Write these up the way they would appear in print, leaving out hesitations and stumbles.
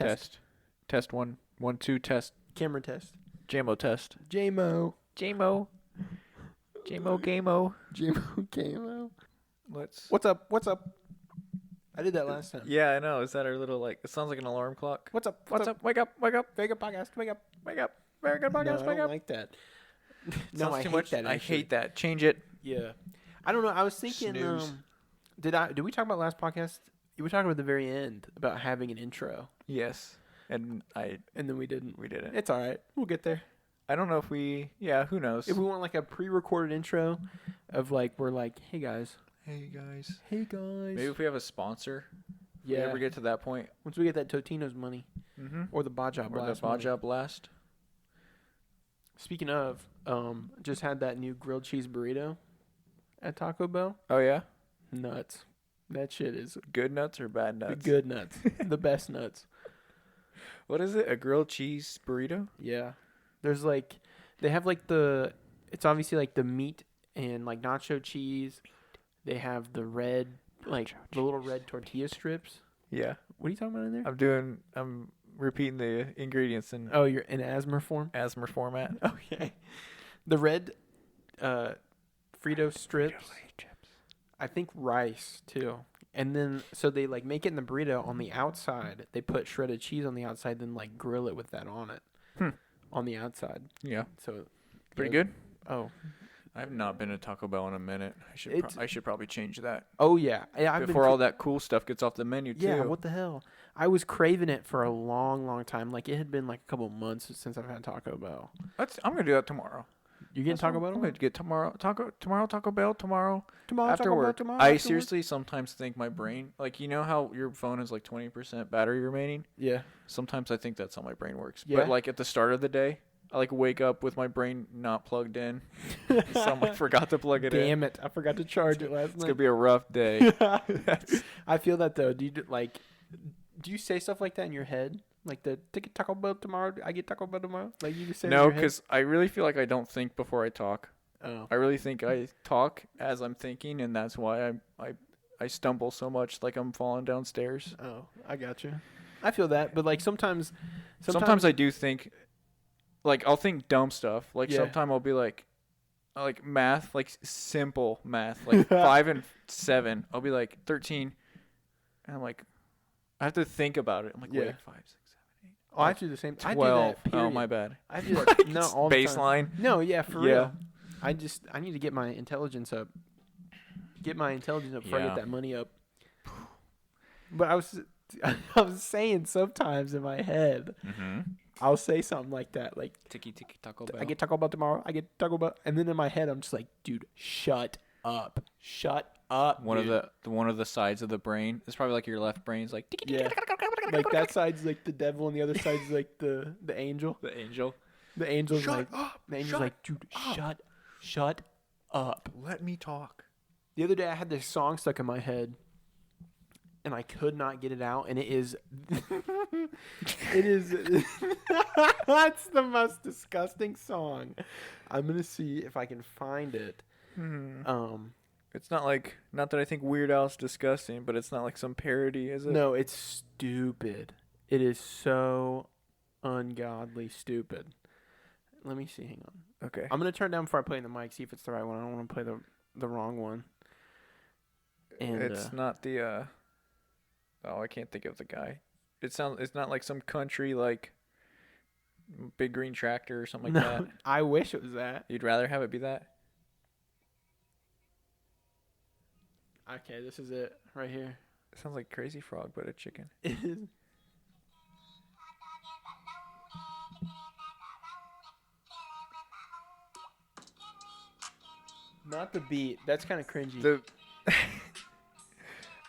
Test 1 1 2 test. Camera test. JMO test. JMO. JMO. JMO Gameo. JMO Camo. Let's. What's up? What's up? I did that last time. Yeah, I know. Is that our little like? It sounds like an alarm clock. What's up? What's up? Wake up! Wake up! Very good podcast. Wake up. Wake up! Very good podcast. No, I Wake don't up! like that. No, I too hate much. that. I actually. hate that. Change it. Yeah. I don't know. I was thinking. Snooze. Did we talk about last podcast? We talked about the very end about having an intro, Yes, and then we didn't. we didn't. It's all right. We'll get there. I don't know if we. Yeah, who knows? If we want like a pre-recorded intro of like we're like, hey guys, Hey guys. Maybe if we have a sponsor. yeah. If we ever get to that point. Once we get that Totino's money Mm-hmm. or the Baja Or Blast. the money. Baja Blast. Speaking of, just had that new grilled cheese burrito at Taco Bell. Oh yeah. Nuts. That shit is Good nuts or bad the nuts? good nuts. The best nuts. What is it? A grilled cheese burrito? Yeah. There's like, they have like it's obviously like the meat and like nacho cheese. They have the red, like the little red tortilla strips. Yeah. What are you talking about in there? I'm repeating the ingredients in Oh, you're in asthma form? ASMR format. Okay. The red Frito strips. I think rice too. And then so they like make it in the burrito on the outside. They put shredded cheese on the outside, then like grill it with that on it. On the outside. Yeah. So Pretty yeah. good. Oh. I've not been to Taco Bell in a minute. I should probably change that Oh yeah. I've before all that cool stuff gets off the menu too. Yeah, what the hell? I was craving it for a long, long time. Like it had been like a couple months since I've had Taco Bell. I'm gonna do that tomorrow. You getting Taco Bell? I'm gonna get tomorrow Taco Bell tomorrow. Tomorrow After Taco Bell work. tomorrow. I after work? seriously sometimes think my brain, like you know how your phone has like 20% battery remaining. Yeah. Sometimes I think that's how my brain works. Yeah? But like at the start of the day, I like wake up with my brain not plugged in. So I forgot to plug it in. Damn it! I forgot to charge it last It's gonna night. be a rough day. I feel that though. Do you say stuff like that in your head? Like take Taco Bell tomorrow. I get Taco Bell tomorrow. Like you just say. No, because because I really feel like I don't think before I talk. oh I really think I talk as I'm thinking, and that's why I stumble so much, like I'm falling downstairs. I got you. I feel that, but like sometimes I do think, like I'll think dumb stuff. Like Yeah. sometimes I'll be like math, like simple math, like 5 and 7. I'll be like 13, and I'm like, I have to think about it. I'm like, Yeah. wait, 5, 6, 7, 8. Oh, I do the same. 12. I do that. Oh, Period. my bad. I do that. No, all the time. Baseline. No, yeah, for Yeah. real. I need to get my intelligence up. Before I Yeah. get that money up. But I was saying sometimes in my head, Mm-hmm. I'll say something like that, like Tiki Taco Bell. I get Taco Bell tomorrow. I get Taco Bell, and then in my head I'm just like, dude, shut up, one dude. of the sides of the brain. It's probably like your left brain's like Yeah, like that side's like the devil, and the other side's like the angel. the angel. The angel's Shut like, up, the angel's shut like, dude, up. shut up. Let me talk. The other day I had this song stuck in my head and I could not get it out, and it is that's the most disgusting song. I'm going to see if I can find it. It's not that I think Weird Al's disgusting, but it's not like some parody, is it? No, it's stupid. It is so ungodly stupid. Let me see. Hang on. Okay. I'm going to turn it down before I play in the mic, see if it's the right one. I don't want to play the wrong one. And It's not the I can't think of the guy. It's not like some country like Big Green Tractor or something like that. I wish it was that. You'd rather have it be that? Okay, this is it right here. It sounds like Crazy Frog, but a chicken. It is. Not the beat. That's kind of cringy.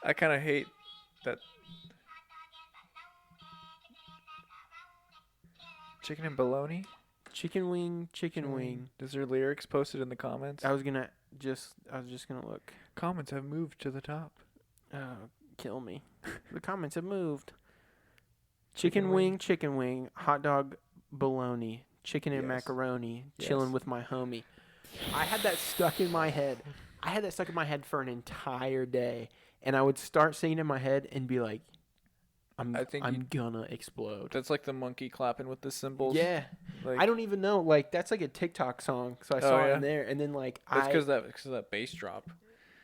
I kind of hate that. Chicken and bologna? Chicken wing. Is there lyrics posted in the comments? I was just gonna look. Comments have moved to the top. Kill me. The comments have moved. Chicken wing, hot dog, bologna, chicken and Yes. macaroni, Yes. chilling with my homie. I had that stuck in my head. For an entire day, and I would start singing in my head and be like, I think I'm gonna explode. that's like the monkey clapping with the cymbals. Yeah. Like, I don't even know. Like, that's like a TikTok song. So I Oh, saw it yeah? in there. And then, like, It's because of that bass drop.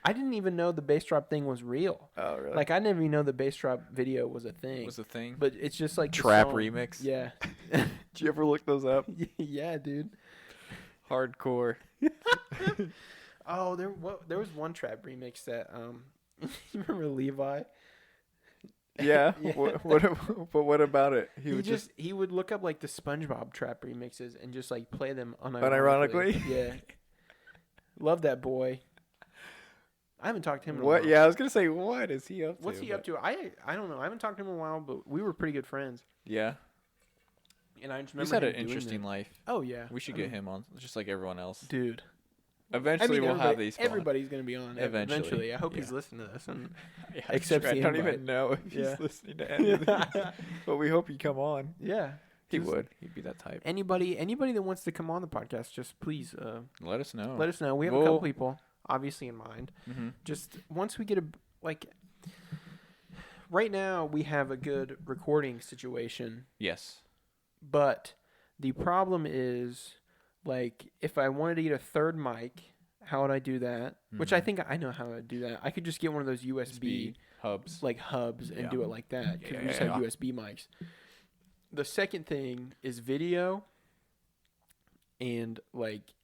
I didn't even know the bass drop thing was real. Oh, really? Like, I never even know the bass drop video was a thing. Was the thing. But it's just like the Trap song. remix. Yeah. Did you ever look those up? Yeah, dude. Hardcore. Oh, there was one trap remix that you remember Levi? Yeah. Yeah. But what about it? He would look up like the SpongeBob trap remixes and just like play them Unironically? Yeah. Love that boy. I haven't talked to him in a What? while. Yeah, I was gonna say, what is he up to? What's he up to? I don't know. I haven't talked to him in a while, but we were pretty good friends. Yeah. And I just He's remember had him an doing interesting that. life. Oh yeah. We should get him on, just like everyone else. Dude. Eventually, we'll have these. Everybody's gonna be on. Eventually. I hope Yeah. he's listening to this and Yeah, accepts I the don't invite. even know if Yeah. he's listening to any of these, but we hope he come on. yeah. He Just would. He'd be that type. Anybody that wants to come on the podcast, just please Let us know. let us know. We have a couple people obviously in mind. Mm-hmm. Just once we get right now we have a good recording situation, Yes. but the problem is like if I wanted to get a third mic, how would I do that? Which I Mhm. think I know how to do that. I could just get one of those USB hubs. like hubs and Yeah. do it like that because Yeah, we just yeah, have yeah. USB mics. The second thing is video and like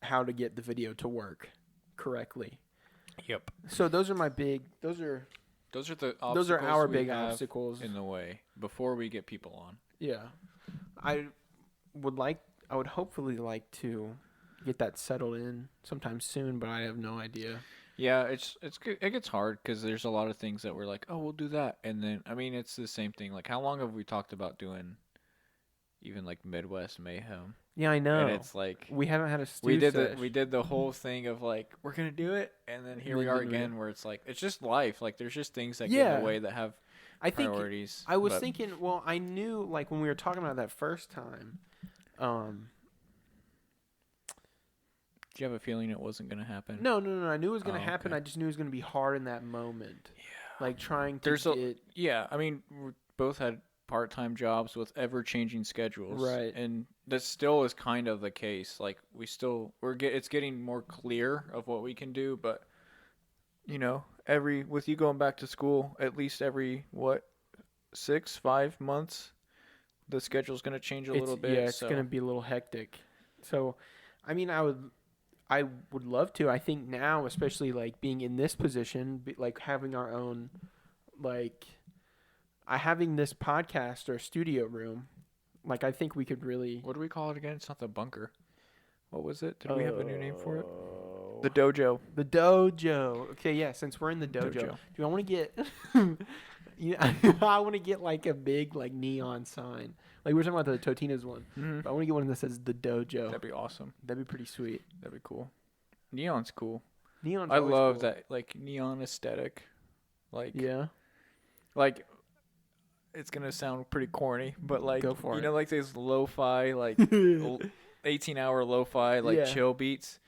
how to get the video to work correctly. Yep. So those are those are our we big have obstacles. in the way before we get people on. Yeah. I would hopefully like to get that settled in sometime soon, but I have no idea. Yeah, it gets hard because there's a lot of things that we're like, oh, we'll do that, and then I mean it's the same thing. Like, how long have we talked about doing, even like Midwest Mayhem? Yeah, I know. And it's like we haven't had a we stew did the whole thing of like we're gonna do it, and then here we then are didn't we? again, where it's like it's just life. Like there's just things that get in Yeah. the way that have I think priorities. I was but- thinking. Well, I knew like when we were talking about that first time. Did you have a feeling it wasn't gonna happen? No. I knew it was gonna Oh, happen. okay. I just knew it was gonna be hard in that moment. Yeah. Like trying to get. Yeah, I mean, we both had part-time jobs with ever-changing schedules, Right. And that still is kind of the case. Like it's getting more clear of what we can do, but you know, with you going back to school, at least every 5 months, the schedule's going to change a little bit. Yeah, it's so. gonna be a little hectic. So, I mean, I would love to. I think now, especially like being in this position, like having our own, like, having this podcast or studio room, like I think we could really. What do we call it again? It's not the bunker. What was it? Did we have a new name for it? Oh. The dojo. The dojo. Okay, yeah. Since we're in the dojo, do I want to get? I want to get like a big like neon sign. Like we were talking about the Totino's one. Mm-hmm. But I want to get one that says the dojo. That'd be awesome. That'd be pretty sweet. That'd be cool. Neon's cool. Neon's I always love cool. that like neon aesthetic. Like Yeah. like it's gonna sound pretty corny, but like Go for you it. know like those lo-fi like 18-hour lo-fi like Yeah. chill beats.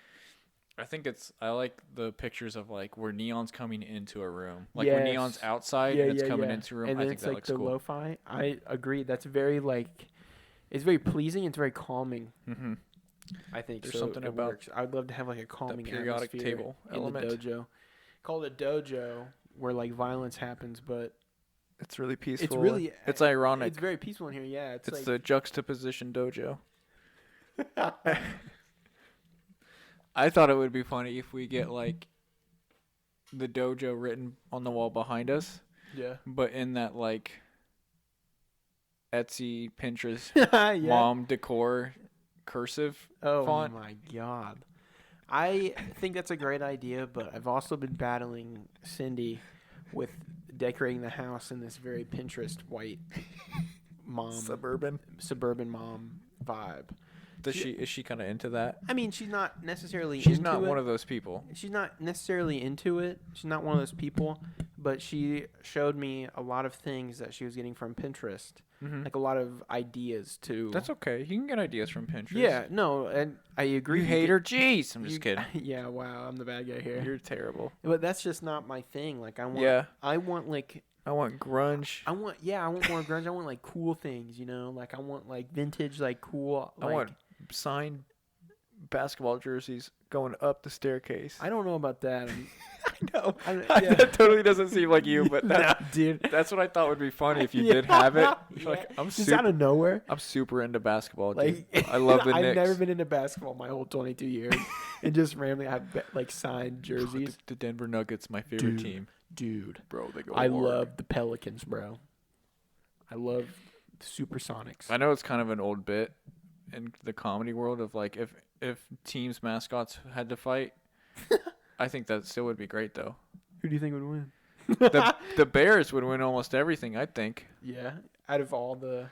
I like the pictures of like where neon's coming into a room. Like when neon's Yes. outside and it's coming into a room. And I then think it's that like looks the cool. lo-fi. I agree. That's very like, it's very pleasing. It's very calming. Mm-hmm. I think There's so something it about works. I would love to have like a The calming periodic atmosphere table in element. the dojo. Call it a dojo where like violence happens, but It's really peaceful. it's really it's ironic. It's very peaceful in here. Yeah, it's It's like the juxtaposition dojo. I thought it would be funny if we get like the dojo written on the wall behind us, yeah. but in that like Etsy, Pinterest, Yeah. mom decor cursive Oh font. my god. I think that's a great idea, but I've also been battling Cindy with decorating the house in this very Pinterest white suburban mom vibe. Is she kind of into that? I mean, she's not necessarily She's into not it. one of those people. She's not necessarily into it. She's not one of those people, but she showed me a lot of things that she was getting from Pinterest, like a lot of ideas to. That's okay. You can get ideas from Pinterest. Yeah, no, and I agree. You hate her? Jeez. I'm just You- kidding. Yeah, wow, I'm the bad guy here. You're terrible. But that's just not my thing. Like I want, Yeah. I want like I want grunge. I want more grunge. I want like cool things, you know, like I want like vintage, like cool. I Like want signed basketball jerseys going up the staircase. I don't know about that. I know. Yeah. That totally doesn't seem like you, but Nah, dude. that's what I thought would be funny if you Yeah. did have it. Yeah. Like Just out of nowhere. I'm super into basketball, dude. Like I love the Knicks. I've never been into basketball my whole 22 years, and just randomly have like signed jerseys. The Denver Nuggets, my favorite team. Dude, Bro, they go I hard. love the Pelicans, bro. I love the Supersonics. I know it's kind of an old bit in the comedy world of like if teams mascots had to fight. I think that still would be great though. Who do you think would win? The Bears would win almost everything, I think. Yeah, out of all the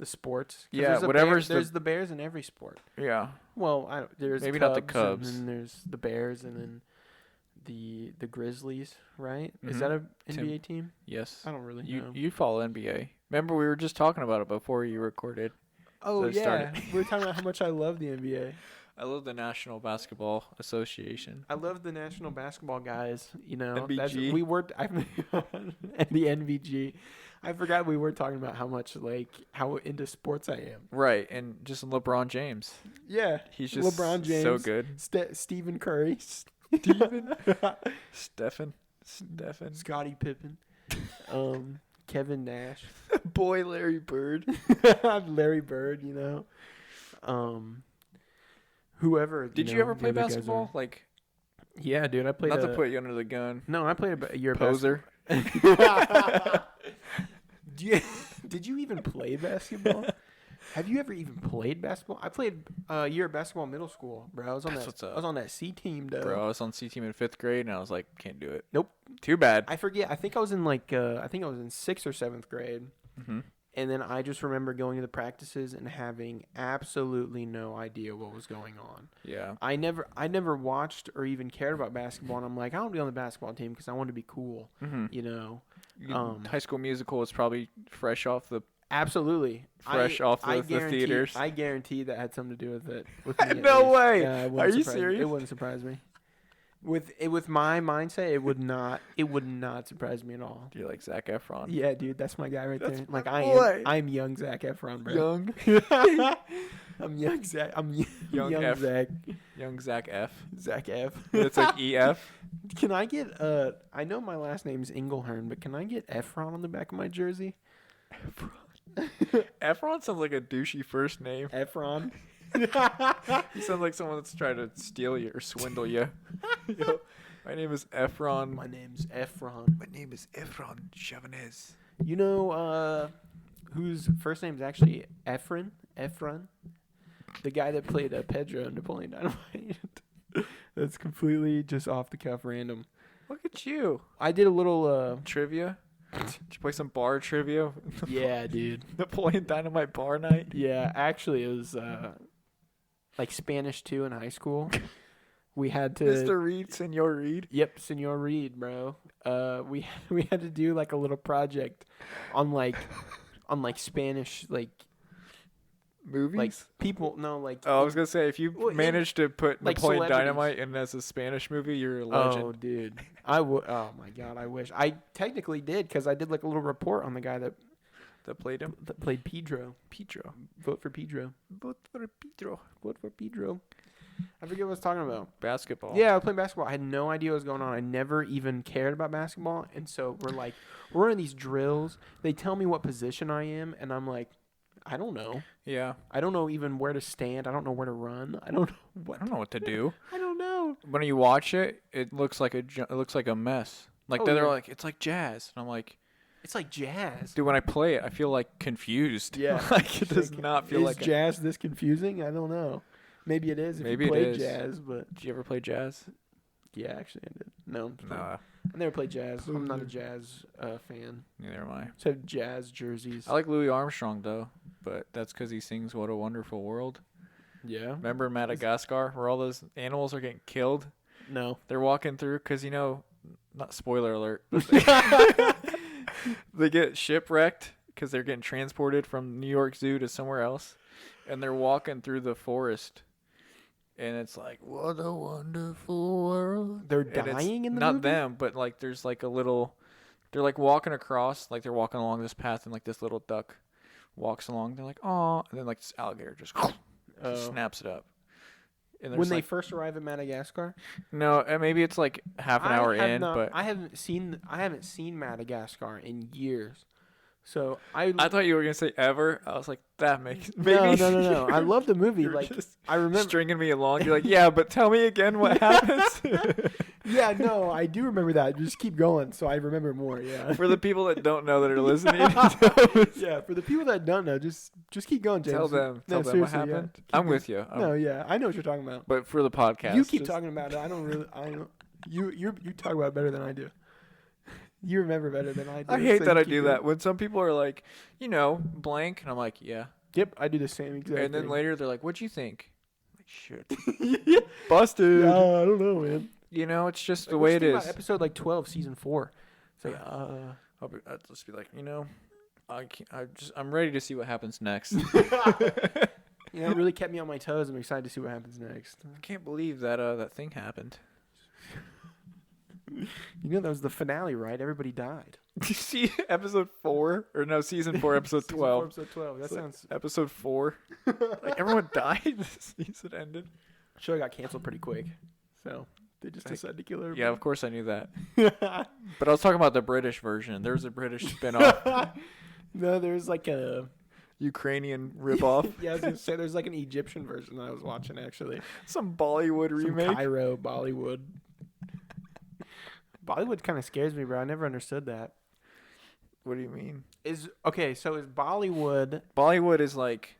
sports. 'Cause Yeah, there's whatever's there's the Bears in every sport. Yeah. Well, there's Maybe Cubs, not the Cubs. and then there's the Bears, and then the Grizzlies. Right? Is Mhm. that a NBA team? Yes. I don't really You know. you follow NBA. Remember we were just talking about it before you recorded. Oh so it yeah, started. we were talking about how much I love the NBA. I love the National Basketball Association. I love the National Basketball guys. You know, NBG. we were and the NVG. I forgot we were talking about how into sports I am. Right, and just LeBron James. Yeah, He's just LeBron James, so good. Stephen Curry, Stephen. Scottie Pippen, Kevin Nash, Boy Larry Bird. Larry Bird. You know, whoever. Did you know, ever the play other guys basketball? are. Like, Yeah, dude, I played. not to put you under the gun. No, I played a year of Poser. Did you even play basketball? Have you ever even played basketball? I played a year of basketball in middle school, bro. I was on That's that. what's up. I was on that C team, though. Bro, I was on C team in 5th grade, and I was like, can't do it. Nope. Too bad. I forget. I think I was in 6th or 7th grade, Mm-hmm. and then I just remember going to the practices and having absolutely no idea what was going on. Yeah. I never watched or even cared about basketball, and I'm like, I want to be on the basketball team because I want to be cool, Mm-hmm. you know. High School Musical was probably fresh off the. Absolutely. Off the guarantee, theaters. I guarantee that had something to do with it. With me, at No least. way. Yeah, it Are wouldn't you surprise me. serious? It wouldn't surprise me. With my mindset, it would not surprise me at all. You're like Zac Efron. Yeah, dude, that's my guy right That's there. Like my boy. I'm young Zac Efron, bro. Young. I'm young Zac. I'm young Young F. Zac. Young Zac F. Zac F. It's like EF. Can I get I know my last name's Englehorn, but can I get Efron on the back of my jersey? Efron sounds like a douchey first name. Efron. You sound like someone that's trying to steal you or swindle you. Yo, my name is Efron. My name's Efron. My name is Efron Chavanez. You know whose first name's actually Efren? Efron? The guy that played Pedro in Napoleon Dynamite. That's completely just off the cuff random. Look at you. I did a little Trivia? Did you play some bar trivia? yeah, dude. Napoleon Dynamite bar night? Yeah, actually it was like Spanish 2 in high school. We had to Mr. Reed, Senor Reed. Yep, Senor Reed, bro. We had to do like a little project on like Spanish Movies? people like Oh, I was gonna say if you Well, managed to put like Napoleon celebrities. Dynamite in as a Spanish movie, you're a legend. Oh, dude. Oh my god, I wish. I technically did cuz I did like a little report on the guy that Played him. played Pedro. Pedro. Vote for Pedro. Vote for Pedro. Vote for Pedro. I forget what I was talking about. Basketball. Yeah, I was playing basketball. I had no idea what was going on. I never even cared about basketball. And so we're in these drills. They tell me what position I am, and I'm like, I don't know. Yeah. I don't know even where to stand. I don't know where to run. I don't know I don't know what to do. I don't know. When you watch it, it looks like a mess. Like Oh, they're yeah. like it's like jazz, and I'm like, It's like jazz. dude, when I play it, I feel like confused. Yeah. like it does not feel Is like. jazz this confusing? I don't know. Maybe it is if Maybe you it play is. jazz, but Did you ever play jazz? yeah, actually I did. No. Nah, I never played jazz. I'm not a jazz fan. neither am I. Just have jazz jerseys. I like Louis Armstrong though, but that's because he sings "What a Wonderful World." Yeah. Remember Madagascar, where all those animals are getting killed? No. They're walking through because not spoiler alert, but they get shipwrecked because they're getting transported from New York Zoo to somewhere else, and they're walking through the forest, and it's like, what a wonderful world. They're And it's dying in the not movie? them, but like there's like a little They're like walking across, like they're walking along this path, and like this little duck walks along. They're like, "Oh," and then like this alligator just Oh. snaps it up. And When there's they like, first arrive at Madagascar, no, maybe it's like half an hour in, but I haven't seen Madagascar in years. So I I thought you were gonna say ever. I was like, that makes no maybe. no no no. I love the movie. You're Like just I remember. stringing me along. You're like, yeah, but tell me again what happens. Yeah, no, I do remember that. Just keep going, so I remember more. Yeah. For the people that don't know that are listening, Yeah, for the people that don't know, just keep going, James. tell them No, what seriously, yeah. happened. Keep I'm going. with you. No, yeah, I know what you're talking about. But for the podcast, You keep just- talking about it. I don't really. I don't. You talk about it better than I do. You remember better than I do. I hate so that you I keep do going. that when some people are like, blank, and I'm like, yeah. Yep, I do the same exact And then thing. later they're like, what'd you think? Like, shit. Yeah. Busted. I don't know, man. It's just the Like, way what it you think is. about episode like 12, season 4. It's like, I'll just be like, I can't, I'm ready to see what happens next. it really kept me on my toes. I'm excited to see what happens next. I can't believe that thing happened. That was the finale, right? Everybody died. Did you see episode 4? Or no, season 4, episode Season 12. 4, episode 12. That It's like sounds. episode 4. Like, everyone died. The season ended. Show got canceled pretty quick, so they just Like, decided to kill everybody. Yeah, of course I knew that. But I was talking about the British version. There was a British spin-off. No, there's like a. Ukrainian ripoff. Yeah, I was gonna say there's like an Egyptian version that I was watching actually. Some Bollywood Some remake. Cairo Bollywood. Bollywood kind of scares me, bro. I never understood that. What do you mean? So is Bollywood? Bollywood is like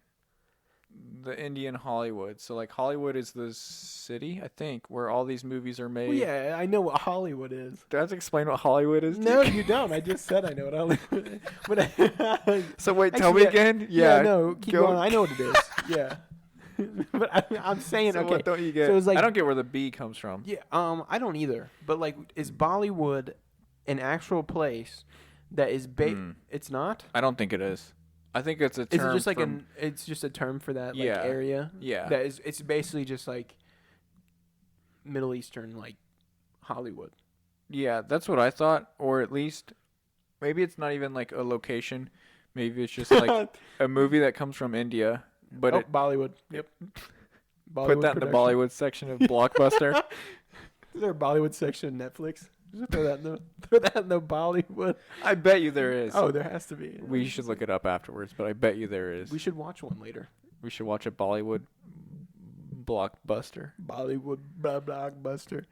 the Indian Hollywood. So like Hollywood is the city, I think, where all these movies are made. Well, yeah, I know what Hollywood is. Do I have to explain what Hollywood is? to No, you? you don't. I just said I know what Hollywood is. But So wait, tell Actually, me again. yeah, no, keep go- going. I know what it is. Yeah. But I'm saying, So okay. what don't you get? So it's like- I don't get where the B comes from. Yeah, I don't either. But like, is Bollywood an actual place that is It's not. I don't think it is. I think it's a term. Is it just like from, It's just a term for that like Yeah. area. Yeah. That is. It's basically just like Middle Eastern like Hollywood. Yeah, that's what I thought, or at least maybe it's not even like a location. Maybe it's just like a movie that comes from India, but it Bollywood. Yep. put that in the production. Bollywood section of Blockbuster. Is there a Bollywood section of Netflix? Just throw that in the Bollywood. I bet you there is. Oh, there has to be. We should look it up afterwards, but I bet you there is. We should watch one later. We should watch a Bollywood blockbuster. Bollywood blockbuster.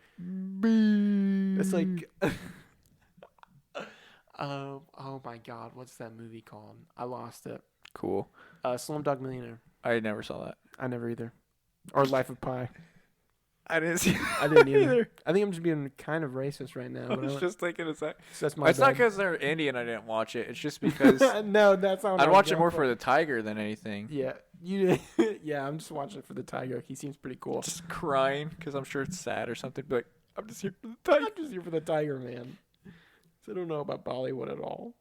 B. It's like, oh my God, what's that movie called? I lost it. Cool. Slumdog Millionaire. I never saw that. I never either. Or Life of Pi. I didn't see. I didn't either. I think I'm just being kind of racist right now. I But was just thinking it's that. that's my It's not bad. because they're Indian. I didn't watch it. It's just because No, that's not. What I'd I was watch it going more for the tiger than anything. Yeah, yeah. I'm just watching it for the tiger. He seems pretty cool. Just crying because I'm sure it's sad or something. Be like, I'm just here for the tiger. I'm just here for the tiger, man. So I don't know about Bollywood at all.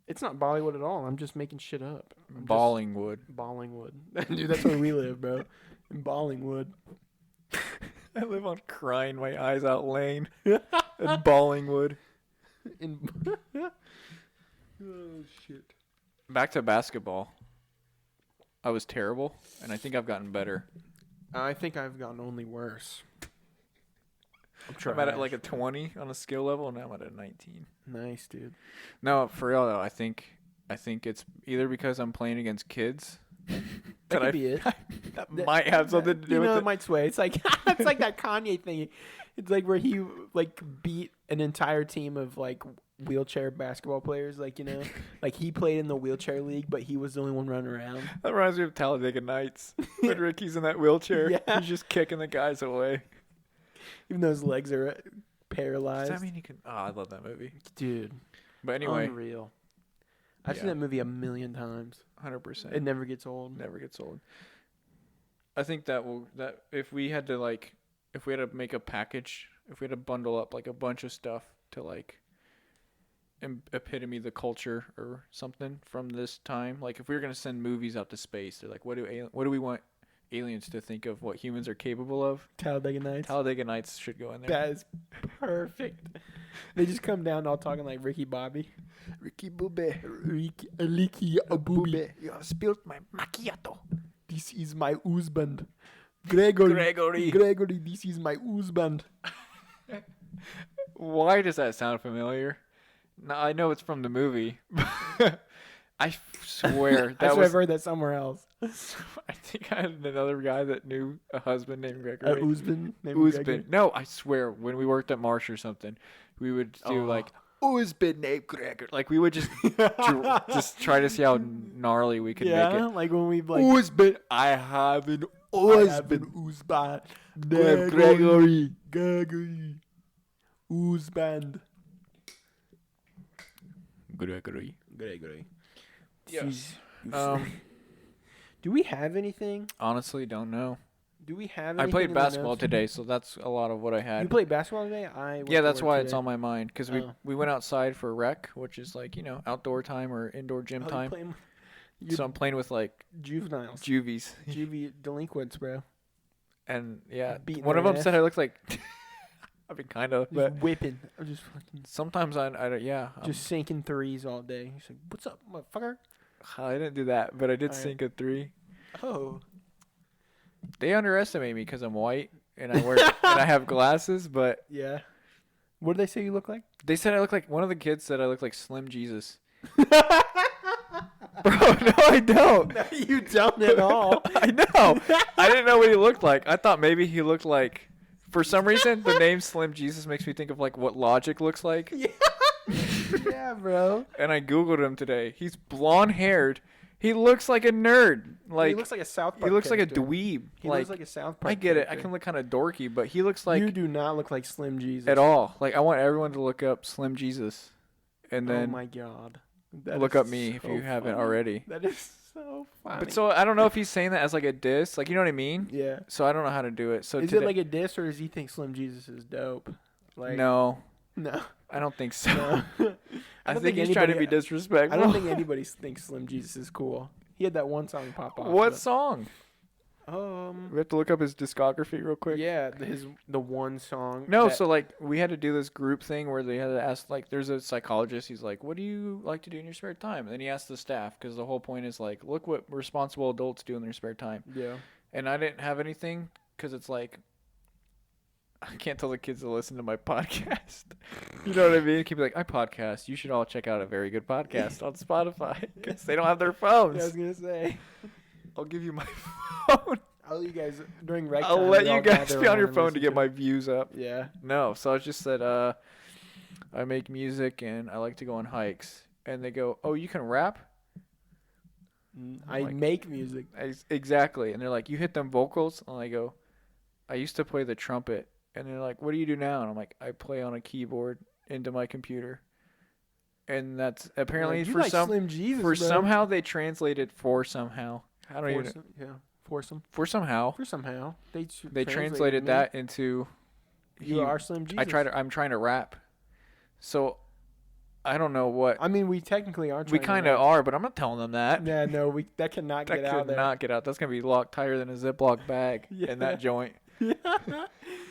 It's not Bollywood at all. I'm just making shit up. Ballingwood. Ballingwood. Dude, that's where we live, bro. In Ballingwood. I live on crying my eyes out lane in Ballingwood. In oh shit. Back to basketball. I was terrible, and I think I've gotten better. I think I've gotten only worse. I'm at like a 20 on a skill level, and now I'm at a 19. Nice, dude. No, for real though, I think it's either because I'm playing against kids. That could be it. That might have something to do with it it. might sway. It's like it's like that Kanye thing. It's like where he like beat an entire team of like wheelchair basketball players. Like like he played in the wheelchair league, but he was the only one running around. That reminds me of Talladega Nights. When Ricky's in that wheelchair, Yeah. he's just kicking the guys away. Even though his legs are Does paralyzed. that mean he can? Oh, I love that movie. Dude, But anyway, unreal. I've seen Yeah. that movie a million times. 100%. It never gets old. Never gets old. I think that if we had to make a package, if we had to bundle up like a bunch of stuff to like epitome the culture or something from this time, like if we were gonna send movies out to space, they're like, what do we want aliens to think of what humans are capable of. Talladega Nights. Talladega Nights should go in there. That is perfect. They just come down all talking like Ricky Bobby. Ricky Bobby. Ricky Bobby. You have spilled my macchiato. This is my husband. Gregory, this is my husband. Why does that sound familiar? No, I know it's from the movie. I swear I swear I've heard that somewhere else. I think I had another guy that knew a husband named Gregory. Husband named Gregory. No, I swear, when we worked at Marsh or something, we would do like husband named Gregory. Like we would just just try to see how gnarly we could make it. Like when we like Husband, I have an husband. Husband. Named Gregory. Gregory. Husband. Gregory. Yes. Um, do we have anything? honestly, don't know. Do we have I anything played in the basketball notes? today, so that's a lot of what I You had. played basketball today? I went Yeah, to that's work why today. it's on my mind because Oh. we went outside for rec, which is like outdoor time or indoor gym Oh, you time. playing you So I'm playing with like juveniles, juvies, juvie delinquents, bro. and yeah, Beating one of their them ass. said I looked like. I mean, kind of, Just but whipping. I'm just fucking sometimes I yeah. just sinking threes all day. He's like, "What's up, motherfucker?" I didn't do that, but I did Alright. sink a 3. Oh, They underestimate me because I'm white and I wear and I have glasses, but yeah. What did they say you look like? they said I look like one of the kids said I look like Slim Jesus. Bro, no, I don't. No, you don't at all. I know. I didn't know what he looked like. I thought maybe he looked like. For some reason, the name Slim Jesus makes me think of like what Logic looks like. Yeah. Yeah, bro. And I googled him today. He's blonde haired. He looks like a nerd. Like he looks like a South Park. he looks like a character. dweeb. He looks like a South Park. I get it. I character. can look kind of dorky, but he looks like you do not look like Slim Jesus at all. Like I want everyone to look up Slim Jesus, and Oh then my god. That look is up me if so you haven't funny. already. That is so funny. But so I don't know if he's saying that as like a diss, like you know what I mean. yeah. So I don't know how to do it. So Is today, it like a diss or does he think Slim Jesus is dope? Like no, No. I don't think so. No. I don't think think he's trying to be anybody- disrespectful. I don't think anybody thinks Slim Jesus is cool. He had that one song pop off. What but- song? We have to look up his discography real quick. Yeah, the one song. No, that- so like we had to do this group thing where they had to ask like there's a psychologist. He's like, "What do you like to do in your spare time?" And then he asked the staff because the whole point is like, look what responsible adults do in their spare time. Yeah. And I didn't have anything because it's like I can't tell the kids to listen to my podcast. You know what I mean? It can be like, I podcast. You should all check out a very good podcast on Spotify because they don't have their phones. Yeah, I was gonna say. I'll give you my phone. I'll let you guys during rec I'll time, let we all you guys gather be on around your and phone to listen get it. my views up. Yeah. No, so I just said, I make music and I like to go on hikes. And they go, oh, you can rap? I like- make music. Exactly. And they're like, you hit them vocals? And I go, I used to play the trumpet. And they're like, what do you do now? And I'm like, I play on a keyboard into my computer. And that's apparently Like, you for like some Slim Jesus, for bro. somehow they translated for somehow. I don't even Foursome, yeah, foursome. for somehow For somehow they they translated me. that into You are Slim Jesus. I'm trying to rap. So I don't know what I mean, we technically are. we trying to kind of rap. are, but I'm not telling them that. Yeah, no, that cannot That get out could there. not get out. That's gonna be locked tighter than a Ziploc bag in Yeah. that joint.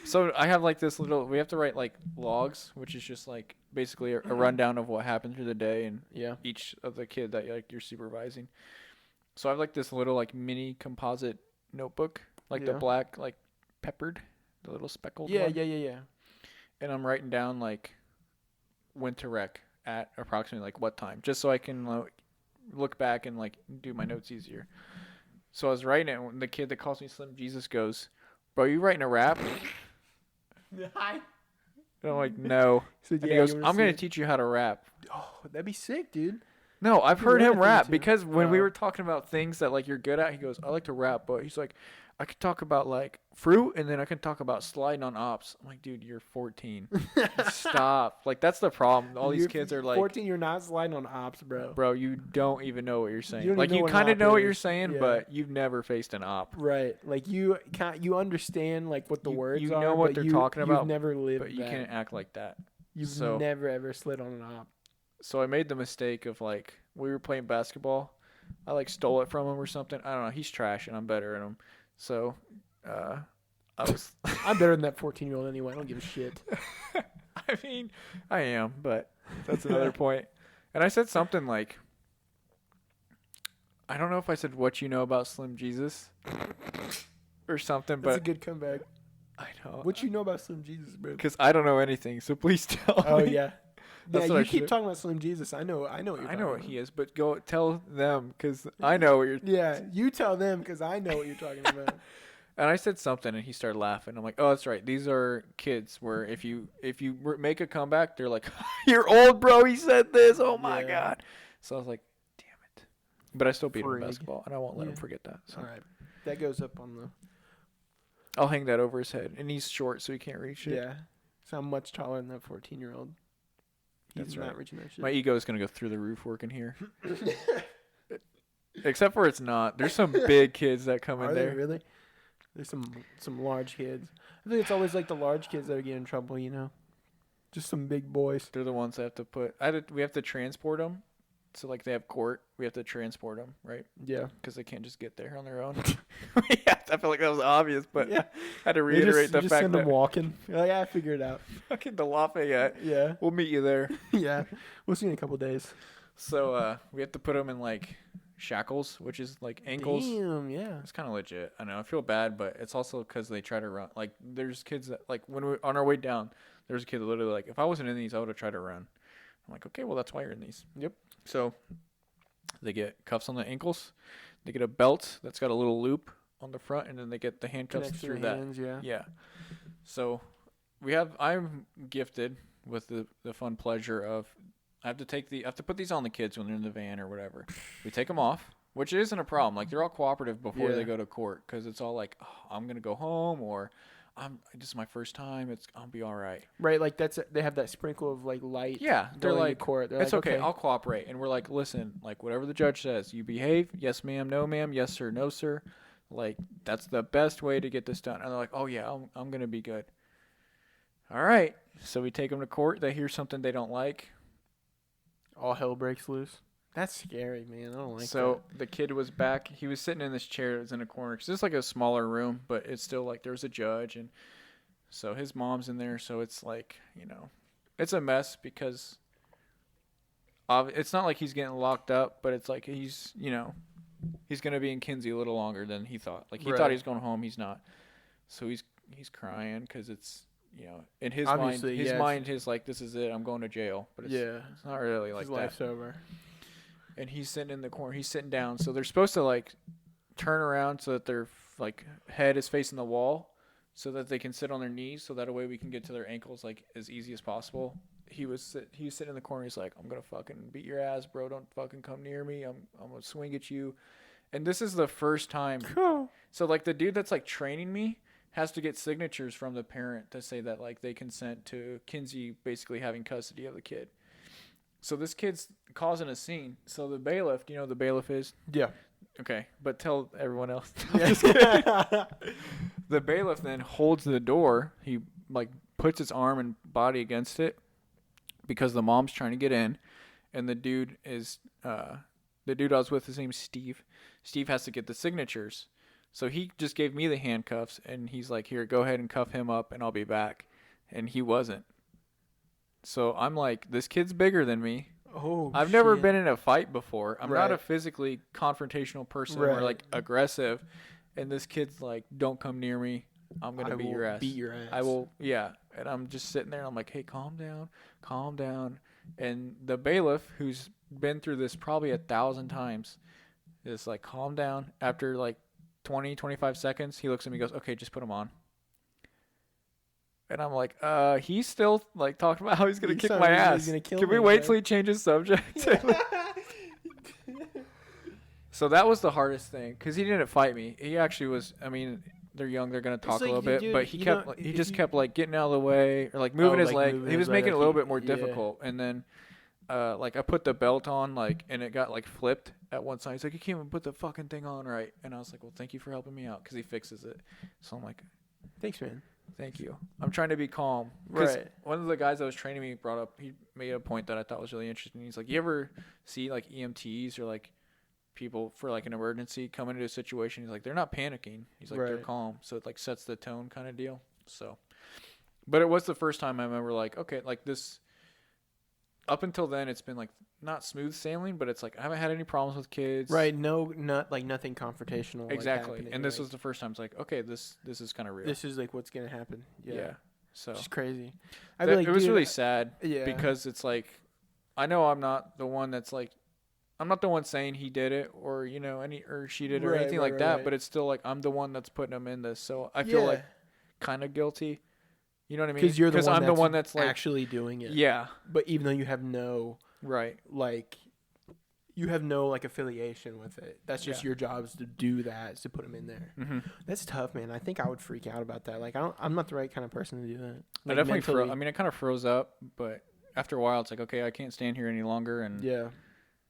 So I have like this little. We have to write like logs, which is just like basically a rundown of what happened through the day and Yeah. each of the kid that like you're supervising. So I have like this little like mini composite notebook, like the Yeah. black like peppered, the little speckled Yeah, one. yeah. And I'm writing down like when to rec at approximately like what time, just so I can look back and like do my notes easier. So I was writing it, and the kid that calls me Slim Jesus goes, "Bro, you writing a rap?" Hi. And I'm like, "No." So, And he goes, "I'm gonna teach you how to rap." Oh, that'd be sick, dude. No, I've You heard him rap rap into- because when we Oh. were talking about things that like you're good at, he goes, "I like to rap," but he's like, "I could talk about like fruit, and then I can talk about sliding on ops." I'm like, "Dude, you're 14. Stop!" Like that's the problem. All these You're kids are like, 14. You're not sliding on ops, bro. "Bro, you don't even know what you're saying." don't Like even know you what an kind of op know what is. you're saying, Yeah. but you've never faced an op. Right, like you can't. You understand like what the You- words you are. know what but they're you, talking about, You've never lived But you that. can't act like that. You've so- never ever slid on an op. So I made the mistake of like we were playing basketball. I like stole it from him or something. I don't know. He's trash and I'm better than him. So, I was. I'm better than that 14-year-old anyway. I don't give a shit. I mean, I am, but that's another point. And I said something like, I don't know if I said what you know about Slim Jesus or something, That's a but good comeback. I know. What you know about Slim Jesus, bro? Because I don't know anything, so please tell Oh me. yeah. That's Yeah, what I you keep should've- talking about Slim Jesus. I know what you're I talking know what about. he is, but go tell them because I know what you're. Yeah, you tell them because I know what you're talking about. And I said something, and he started laughing. I'm like, "Oh, that's right. These are kids. Where if you make a comeback, they're like, you're old, bro. He said this. Oh my Yeah. god." So I was like, "Damn it!" But I still beat him in Frig. basketball, and I won't let him Yeah. forget that. So All right, that goes up on the. I'll hang that over his head, and he's short, so he can't reach it. Yeah, so I'm much taller than that 14-year-old. He's That's not right. reaching that shit. My ego is gonna go through the roof working here. Except for it's not. There's some big kids that come Are in they there. really? There's some large kids. I think it's always like the large kids that are getting in trouble. Just some big boys. They're the ones that have to put. We have to transport them. So like they have court, we have to transport them, right? Yeah. Because they can't just get there on their own. Yeah, I feel like that was obvious, but Yeah. I had to reiterate the just fact send that them walking. You're like, I figured it out. fucking the Lafayette. Yeah. We'll meet you there. Yeah. We'll see you in a couple days. So we have to put them in like shackles, which is like ankles. Damn. Yeah. It's kind of legit. I know. I feel bad, but it's also because they try to run. Like there's kids that like when we're on our way down, there's a kid that literally like if I wasn't in these, I would have tried to run. I'm like, okay, well that's why you're in these. Yep. So they get cuffs on the ankles. They get a belt that's got a little loop on the front, and then they get the handcuffs Connects to through the that. hands, yeah. Yeah. So I'm gifted with the fun pleasure of I have to put these on the kids when they're in the van or whatever. We take them off, which isn't a problem. Like they're all cooperative before Yeah. they go to court because it's all like, oh, I'm gonna go home or this is my first time. I'll be all right. Right, like they have that sprinkle of like light. Yeah, they're going to like, court. They're it's like, okay. I'll cooperate. And we're like, listen, like whatever the judge says, you behave. Yes, ma'am. No, ma'am. Yes, sir. No, sir. Like that's the best way to get this done. And they're like, oh yeah, I'm gonna be good. All right. So we take them to court. They hear something they don't like. all hell breaks loose. That's scary, man. I don't like So the kid was back. He was sitting in this chair that was in a corner. Cause it's like a smaller room, but it's still like there's a judge, and so his mom's in there. So it's like it's a mess because it's not like he's getting locked up, but it's like he's gonna be in Kinsey a little longer than he thought. Like he thought Right. he was going home. He's not. So he's crying because it's in his Obviously, mind his like this is it. I'm going to jail, but it's, Yeah. it's not really His like life's that. over. And he's sitting in the corner. He's sitting down. So they're supposed to like turn around so that their like head is facing the wall, so that they can sit on their knees. So that way we can get to their ankles like as easy as possible. He was sitting in the corner. He's like, I'm gonna fucking beat your ass, bro. Don't fucking come near me. I'm gonna swing at you. And this is the first time. So like the dude that's like training me has to get signatures from the parent to say that like they consent to Kinsey basically having custody of the kid. So this kid's causing a scene. So the bailiff, do you know who the bailiff is? Yeah. Okay, but tell everyone else. Yeah. The bailiff then holds the door. He like puts his arm and body against it because the mom's trying to get in, and the dude I was with, his name's Steve. Steve has to get the signatures. So he just gave me the handcuffs, and he's like, here, go ahead and cuff him up, and I'll be back. And he wasn't. So I'm like, this kid's bigger than me. Oh, I've never shit. been in a fight before. I'm not a Right. physically confrontational person or Right. like aggressive. And this kid's like, don't come near me. I'm going to beat your ass. Beat your ass. I will. Yeah. And I'm just sitting there and I'm like, hey, calm down. Calm down. And the bailiff, who's been through this probably 1,000 times, is like, calm down. After like 20, 25 seconds, he looks at me and goes, okay, just put him on. And I'm like, he's still like talking about how he's gonna He kick sounds my like ass. he's gonna kill Can we me, wait bro. till he changes subject? So that was the hardest thing because he didn't fight me. He actually was. I mean, they're young; they're gonna talk like, a little bit. dude, But he you kept. don't- He if just you- kept like getting out of the way or like moving his like, leg. moving He his was leg, making it a like little he- bit more yeah. difficult. And then, like I put the belt on, like, and it got like flipped at one side. He's like, "You can't even put the fucking thing on right." And I was like, "Well, thank you for helping me out," because he fixes it. So I'm like, Thanks, man. thank you. I'm trying to be calm. 'Cause Right. one of the guys that was training me he made a point that I thought was really interesting. He's like, you ever see like EMTs or like people for like an emergency coming into a situation. He's like, they're not panicking. He's like, they're Right. calm. So it like sets the tone kind of deal. So, but it was the first time I remember like, okay, like this. Up until then, it's been like not smooth sailing, but it's like I haven't had any problems with kids. Right. No, not like nothing confrontational. Exactly. Like, And this like, was the first time it's like, okay, this is kind of real. this is like what's gonna happen. Yeah. Yeah. So It's crazy. I'd be like, it was dude, really sad yeah. because it's like I know I'm not the one that's like I'm not the one saying he did it or or she did it or Right, anything right, like right, that, right. but it's still like I'm the one that's putting him in this. So I feel like kind of guilty. You know what I mean? Because you're the one I'm that's the one that's like actually doing it. yeah, But even though you have no right. like, you have no like affiliation with it. That's just Yeah. your job is to do that, is to put them in there. Mm-hmm. That's tough, man. I think I would freak out about that. Like, I'm not the right kind of person to do that. I Like, definitely mentally, I mean, it kind of froze up, but after a while, it's like okay, I can't stand here any longer, and yeah.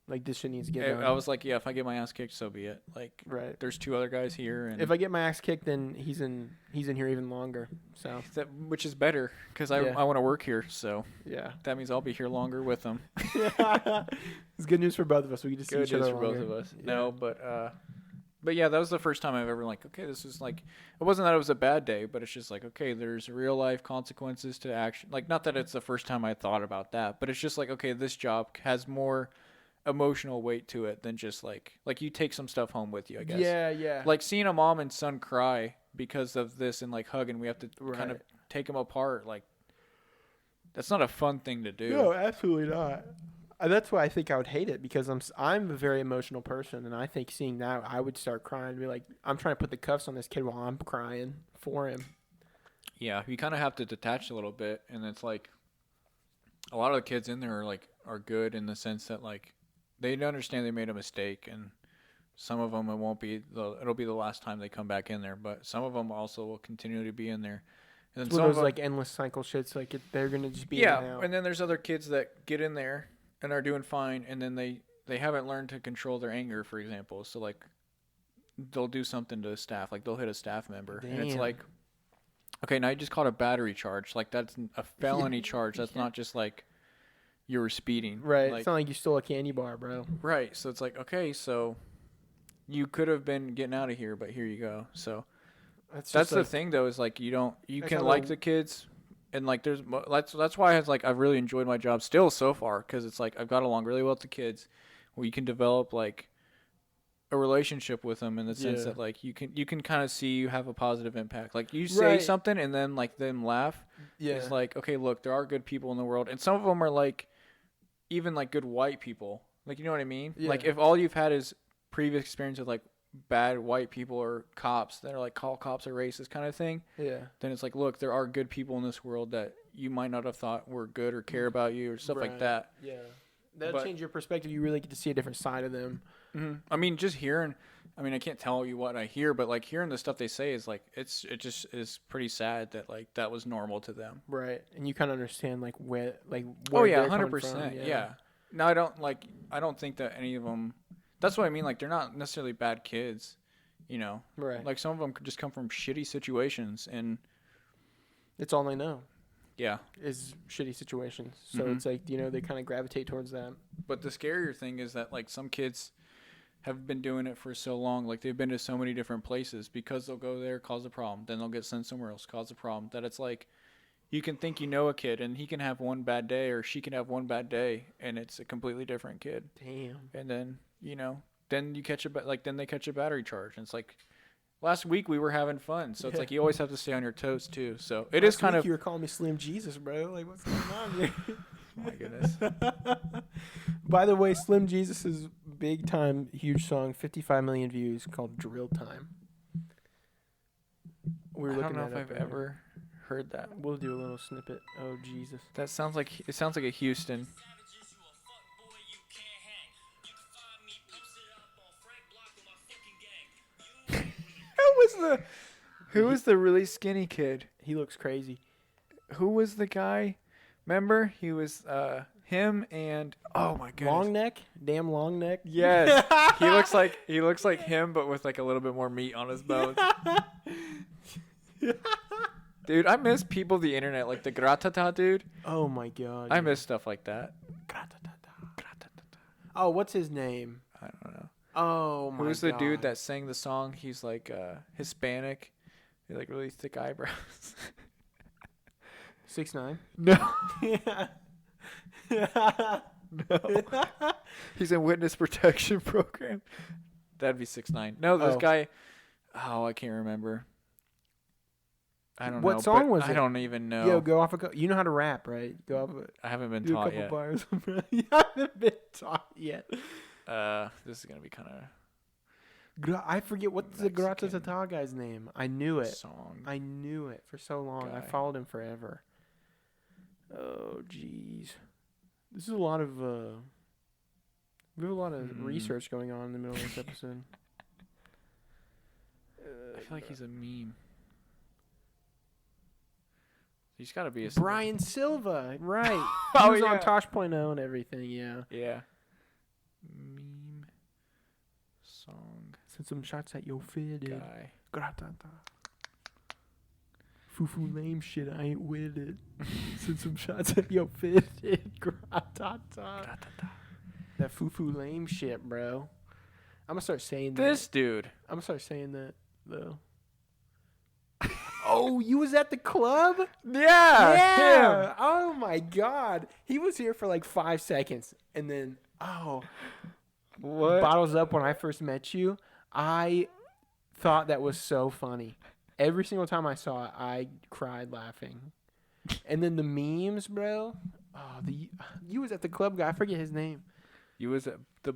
Like, this shit needs to get done. I was like, yeah, if I get my ass kicked, so be it. Like, right. there's 2 other guys here, and If I get my ass kicked, then he's in here even longer. So which is better because I Yeah. want to work here, so yeah, that means I'll be here longer with them. it's good news for both of us. We get to see Good each other news for both longer. of us. Yeah. No, but yeah, that was the first time I've ever like, okay, this is like, it wasn't that it was a bad day, but it's just like, okay, there's real life consequences to action. Like, not that it's the first time I thought about that, but it's just like, okay, this job has more emotional weight to it than just like you take some stuff home with you, I guess. Yeah, yeah. Like seeing a mom and son cry because of this and like hug and we have to kind of Right. take them apart. Like, that's not a fun thing to do. No, absolutely not. That's why I think I would hate it, because I'm a very emotional person, and I think seeing that I would start crying and be like, I'm trying to put the cuffs on this kid while I'm crying for him. Yeah, you kind of have to detach a little bit, and it's like a lot of the kids in there are good in the sense that like they understand they made a mistake, and some of them it'll be the last time they come back in there, but some of them also will continue to be in there. And then It's some one of of those them, like endless cycle shits. Like they're gonna just be in and out. and then there's other kids that get in there and are doing fine, and then they haven't learned to control their anger, for example. So like they'll do something to staff, like they'll hit a staff member, and it's Damn. like, okay, now you just caught a battery charge. Like that's a felony charge. That's Yeah. not just like you were speeding. Right. Like, It's not like you stole a candy bar, bro. right. So it's like, okay, so you could have been getting out of here, but here you go. So that's just the like, thing though, is like you That's can how like the- the kids, and like that's why I've really enjoyed my job still so far, because it's like I've got along really well with the kids, where you can develop like a relationship with them in the sense Yeah. that like you can kind of see you have a positive impact. Like you say Right. something and then like them laugh. Yeah. It's like, okay, look, there are good people in the world, and some of them are like even like good white people. Like, you know what I mean? Yeah. Like if all you've had is previous experience with like bad white people or cops that are like call cops are racist kind of thing, Yeah. then it's like, look, there are good people in this world that you might not have thought were good or care about you or stuff like Right. that. Yeah. That'll But- change your perspective. You really get to see a different side of them. Mm-hmm. I mean, just hearing, I mean, I can't tell you what I hear, but like hearing the stuff they say is like, it just is pretty sad that like that was normal to them. Right. And you kind of understand like where Oh yeah, they're coming 100%. from. Yeah. No, I don't think that any of them. That's what I mean. Like they're not necessarily bad kids, you know. Right. Like some of them could just come from shitty situations, and It's all they know yeah. is shitty situations. So Mhm. it's like, they kind of gravitate towards that. But the scarier thing is that like some kids have been doing it for so long, like they've been to so many different places, because they'll go there, cause a problem, then they'll get sent somewhere else, cause a problem. That it's like you can think you know a kid, and he can have one bad day, or she can have one bad day, and it's a completely different kid. Damn. And then then you catch then they catch a battery charge, and it's like last week we were having fun, so it's Yeah. like you always have to stay on your toes too. So it is kind of You were calling me Slim Jesus, bro. Like, what's going on here? my goodness. By the way, Slim Jesus' big time, huge song, 55 million views, called Drill Time. We were I don't looking know that if up I've earlier. ever heard that. We'll do a little snippet. Oh, Jesus. That sounds like a Houston. Who was the really skinny kid? He looks crazy. Who was the guy? Remember, he was him and oh my goodness. Long neck? Damn long neck? Yes. he looks like him, but with like a little bit more meat on his bones. Dude, I miss people the internet, like the gratata dude. Oh, my God. I miss stuff like that. Oh, what's his name? I don't know. Oh my Who's the god. dude that sang the song? He's like Hispanic. He like really thick eyebrows. 6ix9ine? No, Yeah. no. He's in witness protection program. That'd be 6ix9ine. No, this Oh. guy. Oh, I can't remember. I don't What know. song but was I it? don't even know. Yo, go off you know how to rap, right? Go off I haven't been do a taught couple yet. bars. You haven't been taught yet. This is gonna be kind of I forget what's the Mexican Gratatata guy's name. I knew it. song. I knew it for so long. I Guy. followed him forever. Oh, jeez. This is a lot of we have a lot of research going on in the middle of this episode. I feel like he's a meme. He's got to be a Brian Silva, right? He Oh, was on yeah. Tosh.0 and everything. Yeah. Yeah. Meme song Send some shots at your fitted. guy. Gratata. Foo lame shit. I ain't with it. Send some shots at your fitted. Gratata. That foo lame shit, bro. I'm gonna start saying This dude. I'm gonna start saying that though. Oh, you was at the club? Yeah. Him. Oh my god. He was here for like 5 seconds, and then What? bottles up. When I first met you, I thought that was so funny. Every single time I saw it, I cried laughing. And then the memes, bro. Oh, you was at the club guy. I forget his name. You was at the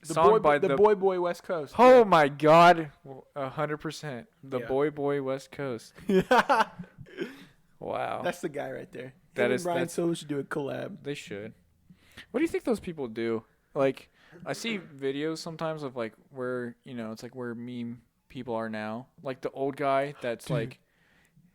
The song boy, by the boy West Coast. Oh my God, 100%. The Yeah. boy West Coast. Wow. That's the guy right there. That Him is- and Brian that's- Silva should do a collab. They should. What do you think those people do? Like, I see videos sometimes of like where it's like where meme people are now. Like the old guy that's Dude. like,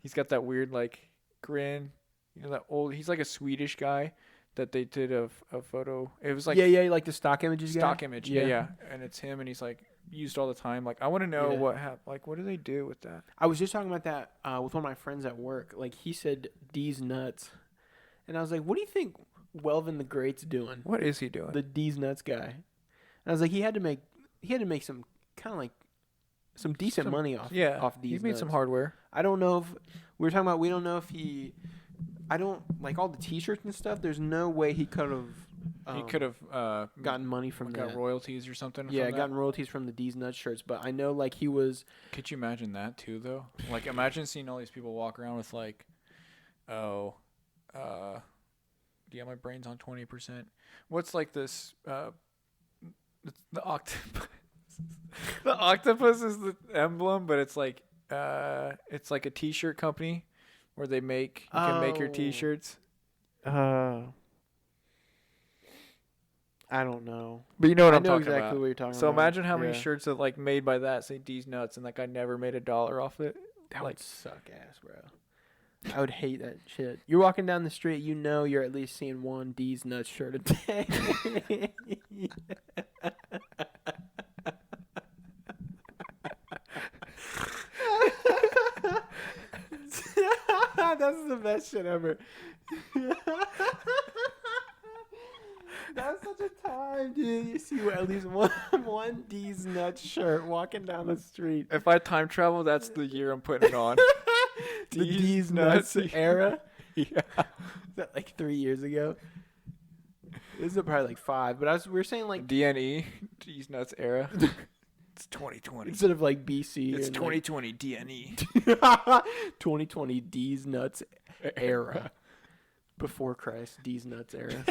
he's got that weird like grin. That old. He's like a Swedish guy that they did a photo. It was like yeah, like the stock images. stock guy? image. Yeah, and it's him, and he's like used all the time. Like I want to know Yeah. what do they do with that? I was just talking about that with one of my friends at work. Like he said, D's nuts, and I was like, "What do you think Welvin the Great's doing?" What is he doing? The D's nuts guy. And I was like, he had to make some kind of like some decent money off. off D's he made nuts. some hardware. I don't know if we were talking about. We don't know if he. I don't like all the T-shirts and stuff. There's no way he could have. He could have gotten money from got that. royalties or something. Yeah, from that. gotten royalties from the D's nuts shirts. But I know like he was. Could you imagine that too, though? Like, imagine seeing all these people walk around with like, yeah, my brain's on 20%. What's like this? The octopus. The octopus is the emblem, but it's like a T-shirt company where you can make your Oh. T-shirts. I don't know. But you know what I I'm know talking exactly about. what you're talking So about. imagine how many Yeah. shirts are like made by that say D's nuts, and that guy never made $1 off it. That like- would suck ass, bro. I would hate that shit. You're walking down the street, you know you're at least seeing one D's nuts shirt a day. That's the best shit ever. That's such a time, dude. You see at least one D's nuts shirt walking down the street. If I time travel, that's the year I'm putting it on. The D's nuts era. Yeah. Is that like 3 years ago? This is probably like 5, but we were saying like DNE, D's nuts era. It's 2020. instead of like BC. It's and, 2020 DNE. Like, 2020 D's nuts era. Before Christ, D's nuts era.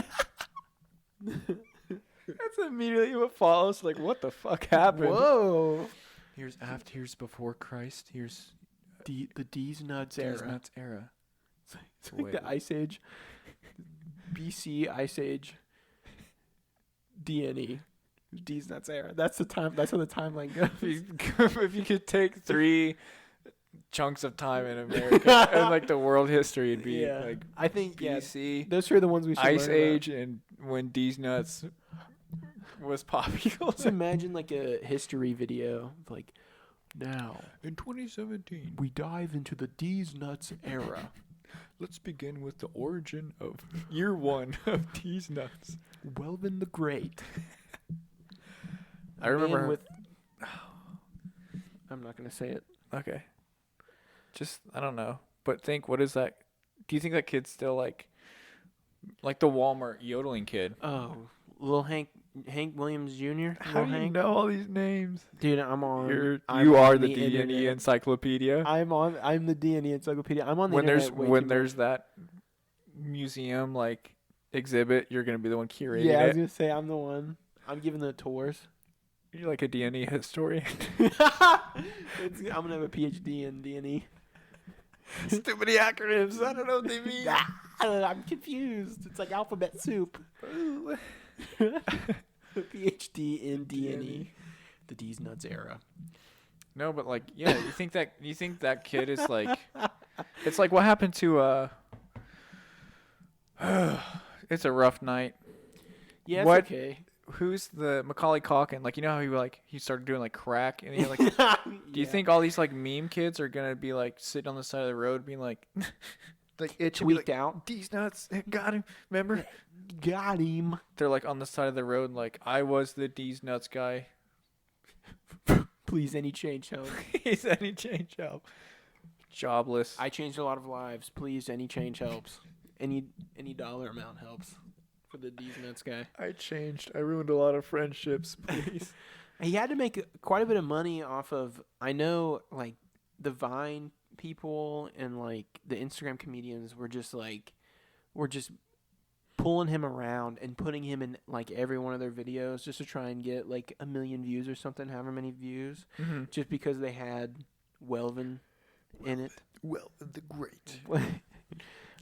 That's immediately what follows. Like, what the fuck happened? Whoa. Here's before Christ. Here's The D's nuts D's era. nuts era. It's like Wait. the Ice Age. BC Ice Age. DNE. D's nuts era. That's the time. That's how the timeline goes. If you could take 3 chunks of time in America and like the world history, it'd be like I think BC, those are the ones we should Ice learn about. Age, and when D's nuts was popular. Just imagine like a history video, like now In 2017, we dive into the D's nuts era. let's begin with the origin of year 1 of D's nuts. Welvin the Great. I remember. with. I'm not gonna say it. Okay. Just I don't know, but think what is that? Do you think that kid's still like the Walmart yodeling kid? Oh, little Hank Williams Jr. How Little do you Hank. know all these names? Dude, I'm on. You are on the D&E internet. encyclopedia. I'm the D&E encyclopedia. I'm on the When internet way when too there's much. that museum like exhibit, you're gonna be the one curating Yeah, I was it. gonna say I'm the one. I'm giving the tours. You're like a D&E historian. I'm gonna have a PhD in D&E. Stupid acronyms. I don't know what they mean. I'm confused. It's like alphabet soup. PhD in D&E. The D's nuts era. No, but like, yeah, you think that kid is like, it's like what happened to it's a rough night. Yeah, it's What? okay. Who's the Macaulay Culkin? Like, you know how he started doing like crack, and he like, do you Yeah. think all these like meme kids are gonna be like sitting on the side of the road being like, like itching, tweaked like, out? These nuts, got him. Remember? Got him. They're like on the side of the road, like I was the D's nuts guy. Please, any change help. He's any change help. Jobless. I changed a lot of lives. Please, any change helps. Any dollar amount helps for the D's nuts guy. I changed. I ruined a lot of friendships. Please. He had to make quite a bit of money off of. I know, like the Vine people and like the Instagram comedians were just pulling him around and putting him in like every one of their videos just to try and get like 1 million views or something, however many views, just because they had Welvin in it. Well, the great.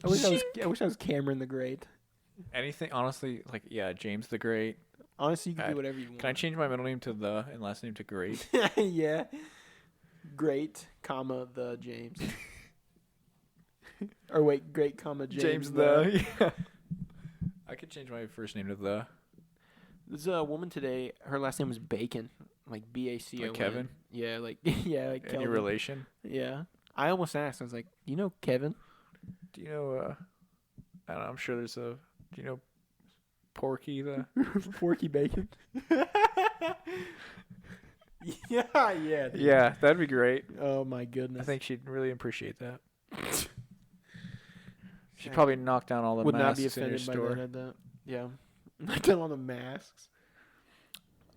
I wish I was Cameron the Great. Anything, honestly, like, yeah, James the Great. Honestly, you can do whatever you want. Can I change my middle name to the and last name to Great? Yeah. Great, comma, the James. Or wait, great, comma, James the. Yeah. I could change my first name to the. There's a woman today, her last name was Bacon. Like Bacon. Like Kevin? Yeah, like yeah, like Any Kelvin. relation? Yeah. I almost asked, I was like, you know Kevin? Do you know, I don't know, I'm sure there's do you know Porky the. Porky Bacon. Yeah. Dude. Yeah, that'd be great. Oh my goodness. I think she'd really appreciate that. She'd probably knock down all the would not masks be in your offended by store. that. Yeah. Knock down all the masks.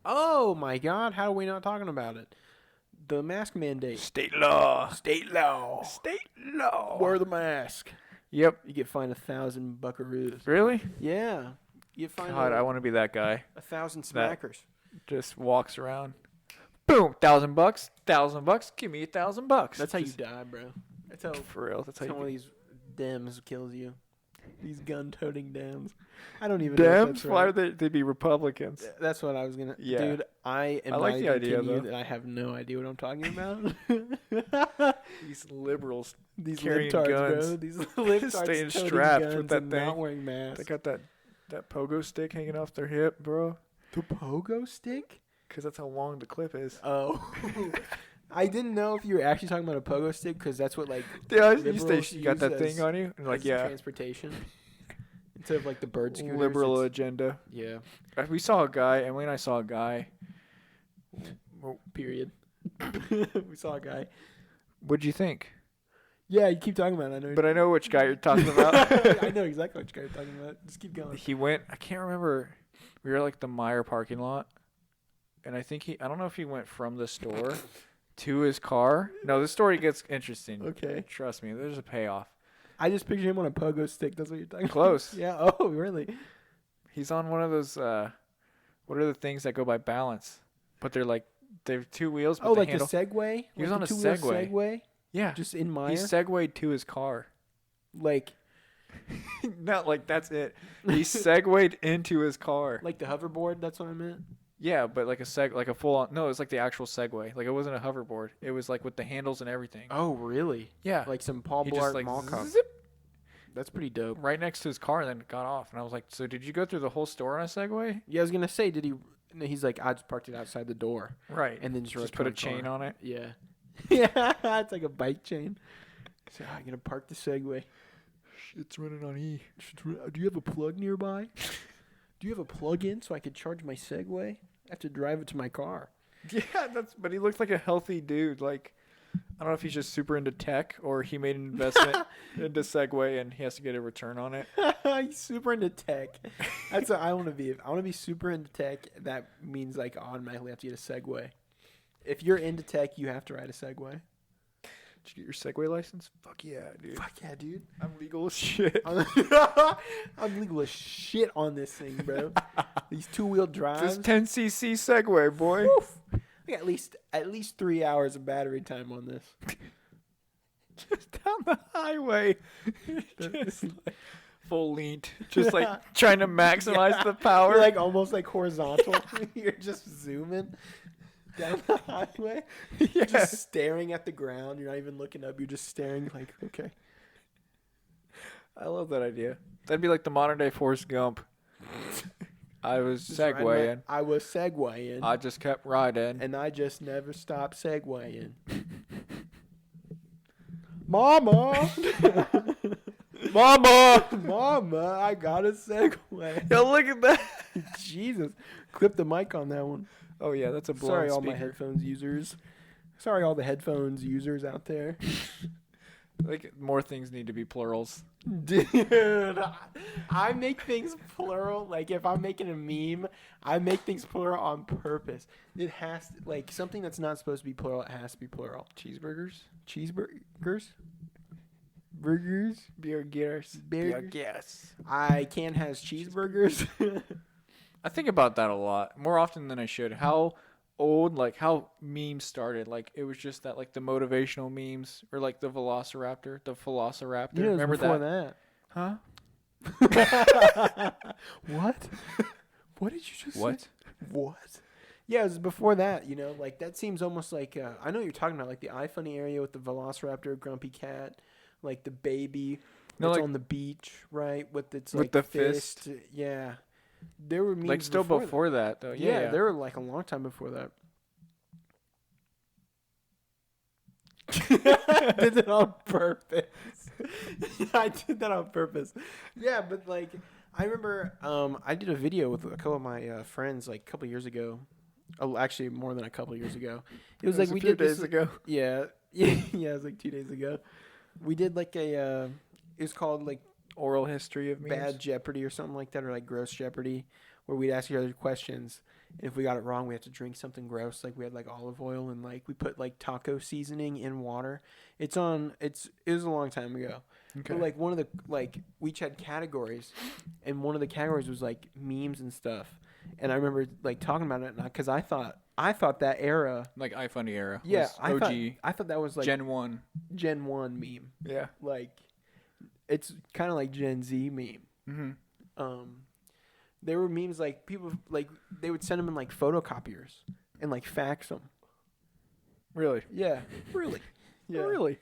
Oh my god, how are we not talking about it? The mask mandate. State law. State law. State law. Wear the mask. Yep. You get fined 1,000 buckaroos. Really? Yeah. You get fined God, I want to be that guy. 1,000 That- smackers. Just walks around. Boom, $1,000, $1,000. Give me $1,000. That's how you die, bro. That's how For real. That's how some of you. these Dems kills you. These gun-toting Dems. I don't even know if Dems? that's Why right. would they be Republicans? That's what I was gonna. Yeah. Dude, I am I like not the even idea, kidding you though. that I have no idea what I'm talking about. These liberals. These Carrying libtards, guns. bro. These libtards Staying toting strapped guns with that and thing. not wearing masks. They got that pogo stick hanging off their hip, bro. The pogo stick? Because that's how long the clip is. Oh. I didn't know if you were actually talking about a pogo stick because that's what like Yeah, liberals you got that use thing as- on you? And like, as yeah. transportation instead of like the bird scooters. Liberal it's- agenda. Yeah. We saw a guy, Emily and I saw a guy. Period. We saw a guy. What'd you think? Yeah, you keep talking about it. I know. But I know which guy you're talking about. I know exactly which guy you're talking about. Just keep going. He went, I can't remember. We were like the Meyer parking lot. And I think I don't know if he went from the store to his car. No, the story gets interesting. Okay. Trust me, there's a payoff. I just pictured him on a pogo stick. That's what you're talking Close. about. Yeah. Oh, really? He's on one of those, what are the things that go by balance? But they're two wheels. But Oh, the like handle, the Segway? He was Like on the a two-wheel Segway. Segway? Yeah. Just in He Meyer? segued to his car. Like Not like that's it. He segued into his car. the hoverboard? That's what I meant? Yeah, but like a full on. No, it was like the actual Segway. Like it wasn't a hoverboard. It was like with the handles and everything. Oh, really? Yeah. Like some Paul He Blart just like Mall Cop. zip That's pretty dope. right next to his car and then got off. And I was like, so did you go through the whole store on a Segway? Yeah, I was gonna say, did he? No, he's like, I just parked it outside the door, Right. and then just Put a chain on it. Yeah, yeah, it's like a bike chain. So I'm gonna park the Segway. It's running on E. Do you have a plug nearby? Do you have a plug-in so I could charge my Segway? I have to drive it to my car. Yeah, but he looks like a healthy dude. Like, I don't know if he's just super into tech or he made an investment into Segway and he has to get a return on it. He's super into tech. That's what I want to be. I want to be super into tech. That means like automatically have to get a Segway. If you're into tech, you have to ride a Segway. Did you get your Segway license? Fuck yeah, dude. Fuck yeah, dude. I'm legal as shit. I'm legal as shit on this thing, bro. These 2-wheel drives. Just 10cc Segway, boy. Woof. I got at least 3 hours of battery time on this. Just down the highway. Just like full lean. Just like trying to maximize the power. You're like almost like horizontal. You're just zooming down the highway. Yeah. Just staring at the ground. You're not even looking up. You're just staring like, okay. I love that idea. That'd be like the modern day Forrest Gump. I was segwaying. I was segwaying. I just kept riding. And I just never stopped segwaying. Mama! Mama! Mama, I got a Segway. Yo, look at that. Jesus. Clip the mic on that one. Oh, yeah, that's a blown Sorry, all speaker. my headphones users. Sorry, all the headphones users out there. Like, more things need to be plurals. Dude, I make things plural. Like, if I'm making a meme, I make things plural on purpose. It has to, like, something that's not supposed to be plural, it has to be plural. Cheeseburgers? Cheeseburgers? Burgers? Burgers. Burgers. I can has cheeseburgers. I think about that a lot, more often than I should. How old, like, how memes started. Like, it was just that, like, the motivational memes, or, like, the Velociraptor. You know, Remember before that? Huh? What? What did you just What? say? What? Yeah, it was before that, you know, like that seems almost like I know what you're talking about, like the iFunny area with the Velociraptor, Grumpy Cat, like the baby that's like, on the beach, right? With its with like the fist. Yeah. There were memes like, still before that, though. Yeah, Yeah. there were like a long time before that. I did that on purpose. I did that on purpose. Yeah, but like I remember I did a video with a couple of my friends like a couple years ago. Oh, actually more than a couple years ago. It was like a we few did days this, ago. Yeah. Yeah, it was like 2 days ago. We did like a it was called like Oral history of memes. Bad Jeopardy or something like that, or like Gross Jeopardy, where we'd ask each other questions. And if we got it wrong, we had to drink something gross. Like we had like olive oil and like we put like taco seasoning in water. It was a long time ago. Okay. But like one of the like we each had categories, and one of the categories was like memes and stuff. And I remember like talking about it because I thought that era. Like, iFunny era. Yeah, was OG. I thought that was like Gen 1. Gen 1 meme. Yeah. Like it's kind of like Gen Z meme. Mm-hmm. There were memes like people like they would send them in like photocopiers and like fax them. Really? Yeah, really. Yeah, Really?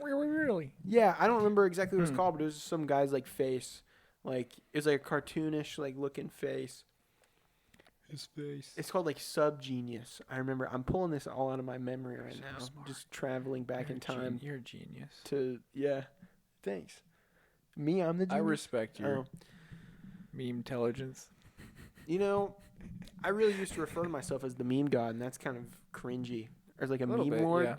really. Yeah, I don't remember exactly what it was called, but it was just some guy's like face, like it was like a cartoonish like looking face. His face. It's called like Subgenius. I remember. I'm pulling this all out of my memory right So now. smart. Just traveling back in time You're a genius. to yeah. Thanks. Me, I'm the I genius. respect your Oh. meme intelligence. You know, I really used to refer to myself as the meme god, and that's kind of cringy. Or as like a Little meme bit, lord. yeah.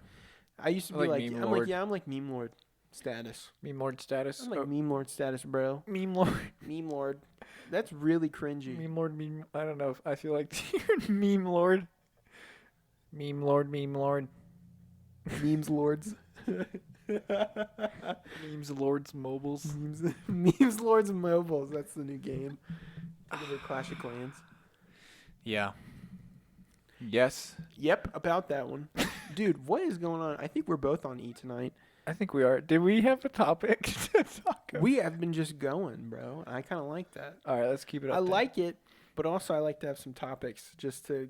I used to I be like like, meme I'm lord. like, yeah, I'm like meme lord status. Meme lord status. I'm like meme lord status, bro. Meme lord. Meme lord. That's really cringy. Meme lord. Meme. I don't know. I feel like you're meme lord. Meme lord. Meme lord. Memes lords. Memes lords mobiles. Memes lords mobiles. That's the new game. Look at Clash of Clans. Yeah. Yes. Yep, about that one. Dude, what is going on? I think we're both on E tonight. I think we are. Did we have a topic to talk about? We have been just going, bro. I kind of like that. All right, let's keep it up. I then. like it, but also I like to have some topics just to,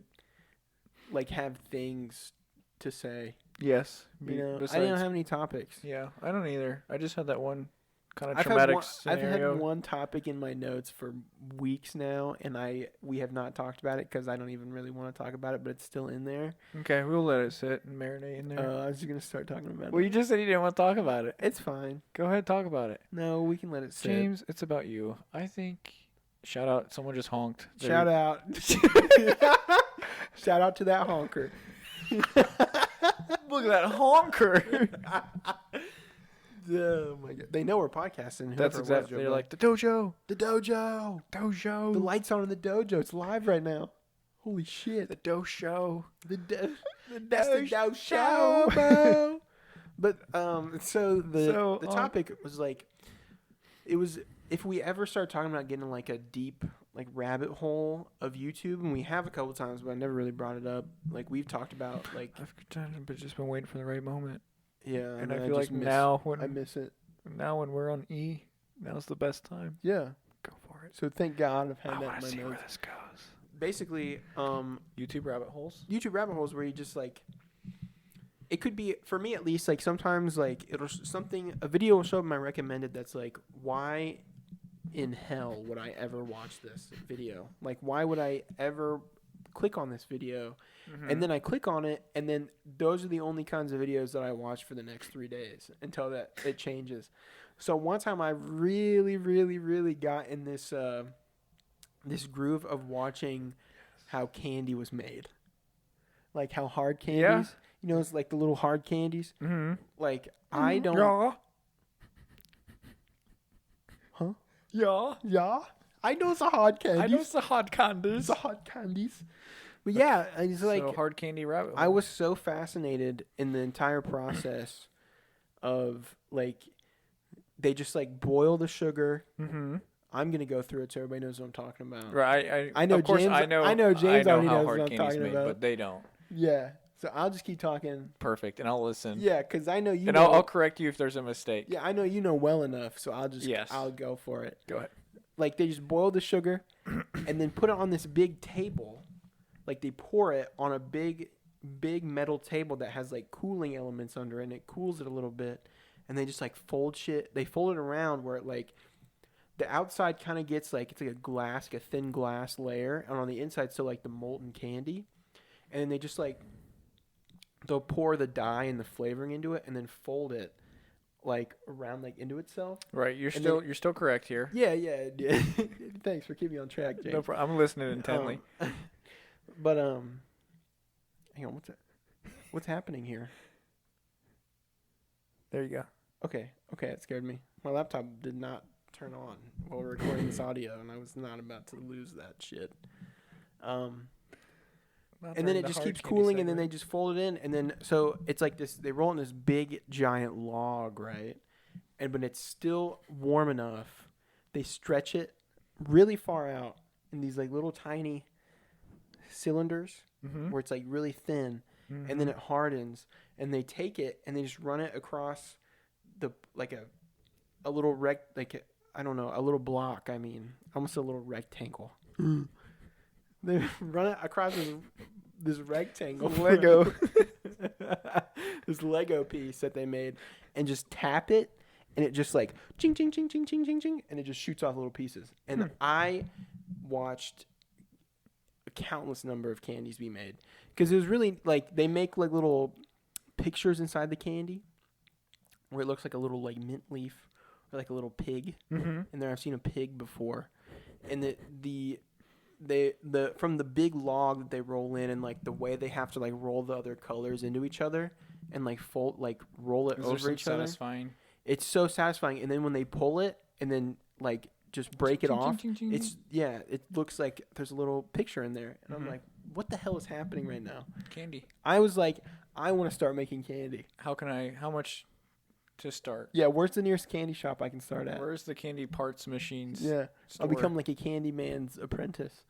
like, have things to say. Yes. You know, Besides, I didn't have any topics. Yeah, I don't either. I just had that one kind of I've traumatic I've scenario. had one topic in my notes for weeks now, and we have not talked about it because I don't even really want to talk about it, but it's still in there. Okay, we'll let it sit and marinate in there. I was just gonna start talking about Well, it. you just said you didn't want to talk about it. It's fine. Go ahead, talk about it. No, we can let it sit. James, it's about you. I think Shout out! Someone just honked. Shout out. Shout out to that honker. Look at that honker. Oh my god! They know we're podcasting. That's exactly. They're like the dojo. the dojo. Dojo. The lights on in the dojo. It's live right now. Holy shit! The dojo. That's the dojo, bro. But so the topic was like, it was if we ever start talking about getting like a deep like rabbit hole of YouTube, and we have a couple times, but I never really brought it up. Like we've talked about like I've just been waiting for the right moment. yeah, And I feel like now when I miss it. Now when we're on E, now's the best time. Yeah, Go for it. so thank God I've had I that want in to my see notes. where this goes. Basically, YouTube rabbit holes. YouTube rabbit holes where you just like, it could be for me at least. Like sometimes like a video will show up in my recommended that's like, why in hell would I ever watch this video? Like why would I ever click on this video? And then I click on it, and then those are the only kinds of videos that I watch for the next 3 days until that it changes. So one time I really, really, really got in this this groove of watching how candy was made, like how hard candies. Yeah. You know, it's like the little hard candies. Mm-hmm. Like I don't. Yeah. Huh? Yeah. Yeah. I know it's a hard candies. I know it's the hard candies. It's a hard candies. But yeah, it's like so hard candy rabbit hole. I was so fascinated in the entire process of like they just like boil the sugar. Mm-hmm. I'm gonna go through it so everybody knows what I'm talking about. Right. I know Of course, James. I know James already how knows hard what I'm candy's talking made, about. but they don't. Yeah. So I'll just keep talking. Perfect, and I'll listen. Yeah, because I know you. And know, I'll correct you if there's a mistake. Yeah, I know you know well enough, so Yes. I'll go for it. Go ahead. Like they just boil the sugar, and then put it on this big table. Like they pour it on a big metal table that has like cooling elements under it, and it cools it a little bit. And they just like fold shit. They fold it around where it like the outside kind of gets like it's like a thin glass layer, and on the inside still like the molten candy. And then they just like they'll pour the dye and the flavoring into it, and then fold it like around like into itself. Right. You're still correct here. Yeah. Thanks for keeping me on track, James. No problem. I'm listening intently. But hang on, what's happening here? There you go. Okay, it scared me. My laptop did not turn on while we're recording this audio, and I was not about to lose that shit. And then it just keeps cooling, and then they just fold it in, and then so it's like this. They roll it in this big giant log, right? And when it's still warm enough, they stretch it really far out in these like little tiny cylinders where it's like really thin, and then it hardens, and they take it and they just run it across the like a little a little block. I mean, almost a little rectangle. They run it across this rectangle Lego. this Lego piece that they made, and just tap it, and it just like ching ching ching ching ching ching ching, and it just shoots off little pieces. And I watched a countless number of candies be made because it was really like they make like little pictures inside the candy where it looks like a little like mint leaf or like a little pig. In there, I've seen a pig before, and the from the big log that they roll in, and like the way they have to like roll the other colors into each other and like roll it over each other. Satisfying. It's so satisfying. And then when they pull it and then like just break it off, it looks like there's a little picture in there, and I'm like, what the hell is happening right now? Candy. I was like, I want to start making candy. How much to start? Yeah, where's the nearest candy shop I can start at? Where's the candy parts machines? Yeah, store? I'll become like a candy man's apprentice.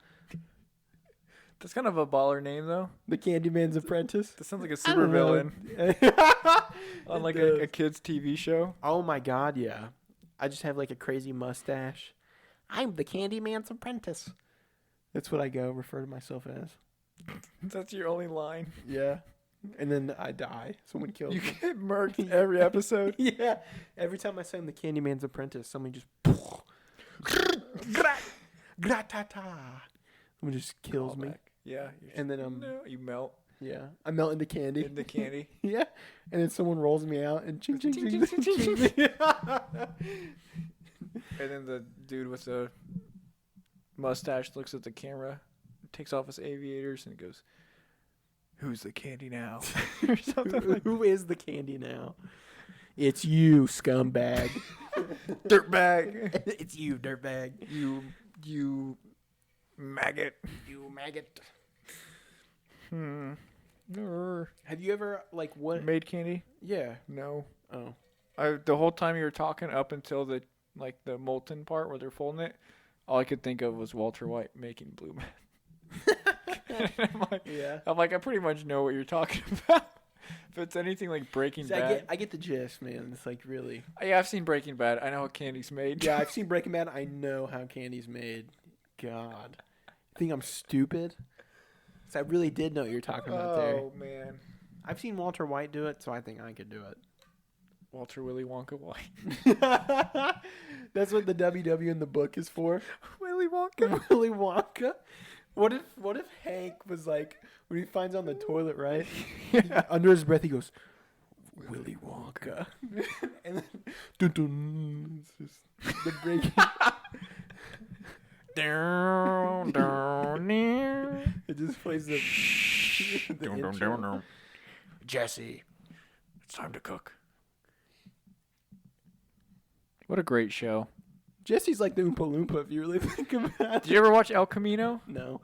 That's kind of a baller name, though. The Candyman's Apprentice? That sounds like a super villain on like a kid's TV show. Oh my god, yeah. I just have like a crazy mustache. I'm the Candyman's Apprentice. That's what I refer to myself as. That's your only line. Yeah. And then I die. Someone kills me. You get murked every episode. Yeah. Every time I say I'm the Candyman's Apprentice, someone just gratata. Someone just kills me. Yeah. And then you melt. Yeah. I melt into candy. Into candy. Yeah. And then someone rolls me out and ching ching ching ching ching. And then the dude with the mustache looks at the camera, takes off his aviators, and goes, "Who's the candy now?" or something like Who is the candy now? It's you, scumbag. dirtbag. It's you, dirtbag. You maggot. You maggot. Hmm. Have you ever like what? Made candy? Yeah. No. Oh. The whole time you were talking up until the molten part where they're folding it, all I could think of was Walter White making blue man. Yeah. I'm like, I pretty much know what you're talking about. If it's anything like Breaking See, Bad, I get the gist, man. It's like really. yeah, I've seen Breaking Bad. I know how candy's made. Yeah, I've seen Breaking Bad. I know how candy's made. God, think I'm stupid? 'Cause I really did know what you're talking about there. Oh man, I've seen Walter White do it, so I think I could do it. Walter Willy Wonka White. That's what the WW in the book is for. Willy Wonka. Willy Wonka. What if Hank was like when he finds on the toilet, right? Yeah. Under his breath, he goes, Willy Wonka, and then dun, dun, it's just the breaking. Down, down, down. It just plays the Down, down, intro. down, down. Jesse, it's time to cook. What a great show. Jesse's like the Oompa Loompa if you really think about it. Did you ever watch El Camino? No,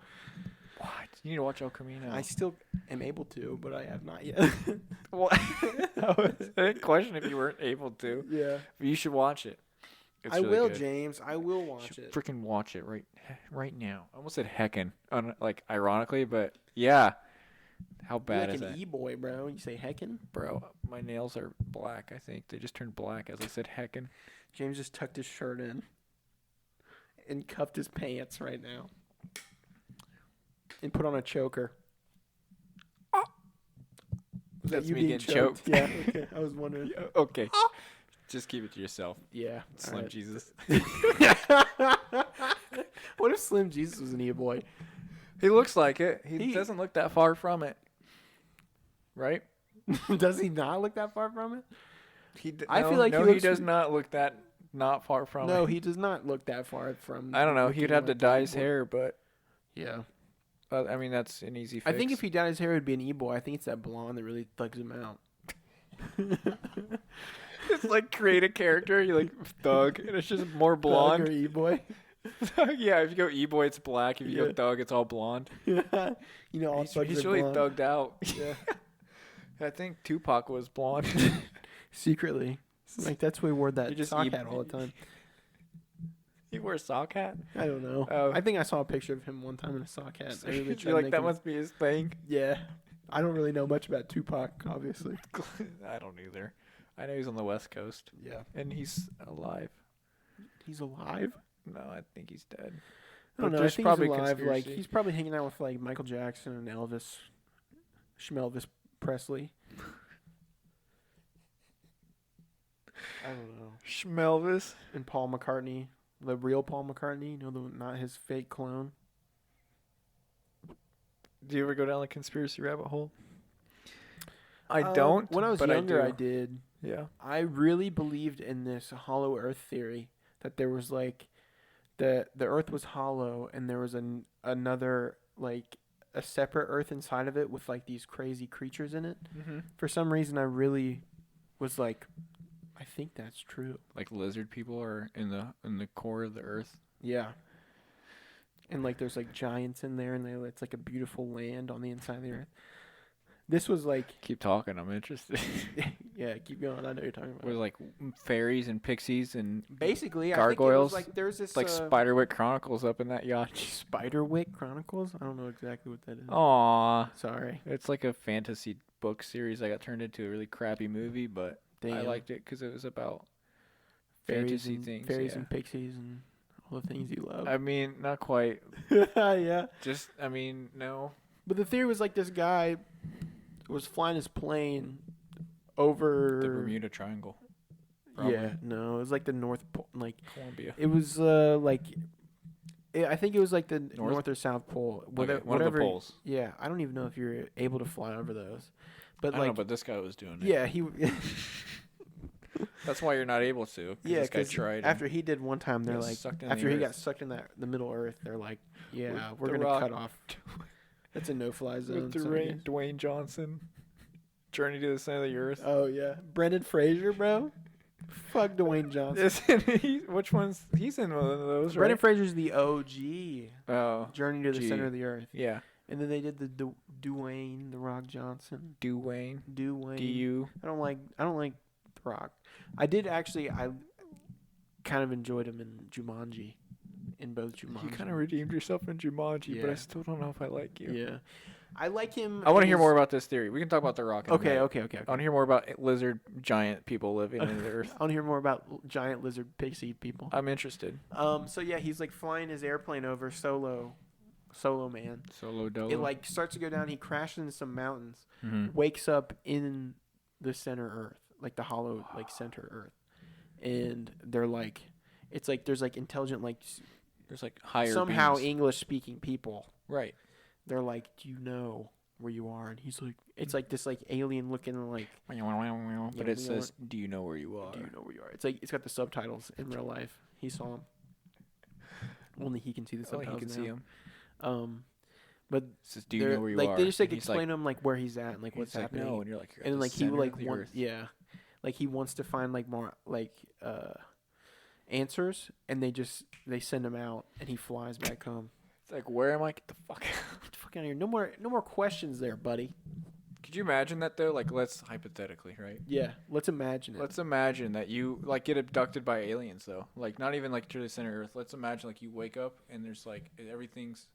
What? You need to watch El Camino. I still am able to, but I have not yet. What? I didn't question if you weren't able to. Yeah, But you should watch it. It's I really will, good. James. I will You watch should it. freaking watch it right now. I almost said heckin', like ironically, but yeah. How You're bad like is an that, e-boy, bro. You say heckin'? bro? My nails are black. I think they just turned black as I said heckin'. James just tucked his shirt in and cuffed his pants right now. And put on a choker. Was that That's you me being getting choked. Yeah, okay. I was wondering. Okay, just keep it to yourself, Yeah. Slim alright. Jesus. What if Slim Jesus was an e-boy? He looks like it. He He- doesn't look that far from it, right? Does he not look that far from it? I no, feel like he he looks- does not look that not far from No, it. he does not look that far from. I don't know. looking He'd have to like dye an his e-boy. hair, but Yeah. I mean that's an easy fix. I think if he dyed his hair, it would be an e-boy. I think it's that blonde that really thugs him out. It's like create a character, you like thug, and it's just more Thug blonde. or e-boy. Yeah, if you go e-boy, it's black. If you go Yeah. thug, it's all blonde. Yeah. You know, all thugs He's are really blonde. thugged out. Yeah. I think Tupac was blonde. Secretly. Like, that's why he wore that You just sock e- hat all the time. He wore a sock hat. I don't know. Oh. I think I saw a picture of him one time in a sock hat. I really You're tried to like make that him- must be his thing. Yeah. I don't really know much about Tupac, obviously. I don't either. I know he's on the West Coast Yeah. and he's alive. He's alive? No, I think he's dead. I don't But know. I there's think probably he's alive. Like, conspiracy. he's probably hanging out with, like, Michael Jackson and Elvis. Schmelvis Presley. I don't know. Schmelvis. And Paul McCartney. The real Paul McCartney. You know, not his fake clone. Do you ever go down the conspiracy rabbit hole? I don't. When I was but younger, I I do. did. Yeah. I really believed in this hollow earth theory that there was like the earth was hollow and there was another like a separate earth inside of it with like these crazy creatures in it. Mm-hmm. For some reason I really was like I think that's true. Like lizard people are in the core of the earth. Yeah. And like there's like giants in there and it's like a beautiful land on the inside of the earth. This was like Keep talking. I'm interested. yeah, keep going. I know what you're talking about. With like fairies and pixies and Basically, gargoyles. I think it was like there's this like Spiderwick Chronicles up in that yacht. Spiderwick Chronicles. I don't know exactly what that is. Aw. Sorry. It's like a fantasy book series that got turned into a really crappy movie, but I Damn. liked it because it was about fairies fantasy and, things. fairies yeah. and pixies and all the things you love. I mean, not quite. Yeah. Just, I mean, no. But the theory was like this guy was flying his plane over The Bermuda Triangle. Yeah, no, it was like the North Pole. Like Columbia. it was I think it was like the North or South Pole. Okay, one of the poles. Yeah, I don't even know if you're able to fly over those. But I like don't know, but this guy was doing it. yeah, he That's why you're not able to. 'Cause Yeah, this guy because tried. after he did one time, they're got like, sucked in after the he got earth. sucked in the Middle Earth, they're like, yeah, With we're The gonna Rock. cut off. That's a no-fly zone. with Sorry. Dwayne Johnson, Journey to the Center of the Earth. Oh yeah, Brendan Fraser, bro. Fuck Dwayne Johnson. Isn't he? Which one's he's in one of those? Brendan Right? Fraser's the OG. Oh, Journey to the G. Center of the Earth, yeah. and then they did the Dwayne the Rock Johnson. Dwayne. Dwayne. Du. I don't like the Rock. I did actually. I kind of enjoyed him in Jumanji. In both Jumanji. You kind of redeemed yourself in Jumanji, but I Yeah. still don't know if I like you. Yeah. I like him. I want to in hear his- more about this theory. We can talk about the Rock. In a Okay, minute. okay. I want to hear more about lizard giant people living in the Earth. I want to hear more about giant lizard pixie people. I'm interested. So yeah, he's like flying his airplane over solo man. Solo Dolo. It like starts to go down. He crashes into some mountains. Mhm. Wakes up in the center Earth, like the hollow, like center Earth, and they're like, it's like there's like intelligent, like There's like higher somehow beings. English speaking people. Right. They're like, do you know where you are? And he's like, it's like this like alien looking like, But Yeah, it says, "Do you know where you are?" do you know where you are? It's like it's got the subtitles in real life. He saw him. Only he can see the Only subtitles. he can now. see him. But It says, "Do you they're know where you like are?" they just like And he's explain to him like where he's at and like he's what's like, happening. No, and you're like, you're at And then the like he center like of the want Earth. yeah, like he wants to find like more like answers, and they send him out, and he flies back home. It's like, where am I? Get the fuck out. Get the fuck out of here! No more questions there, buddy. Could you imagine that though? Like, let's hypothetically, right? Yeah, let's imagine it. Let's imagine that you like get abducted by aliens though. Like, not even like to the center of Earth. Let's imagine like you wake up and there's like everything's.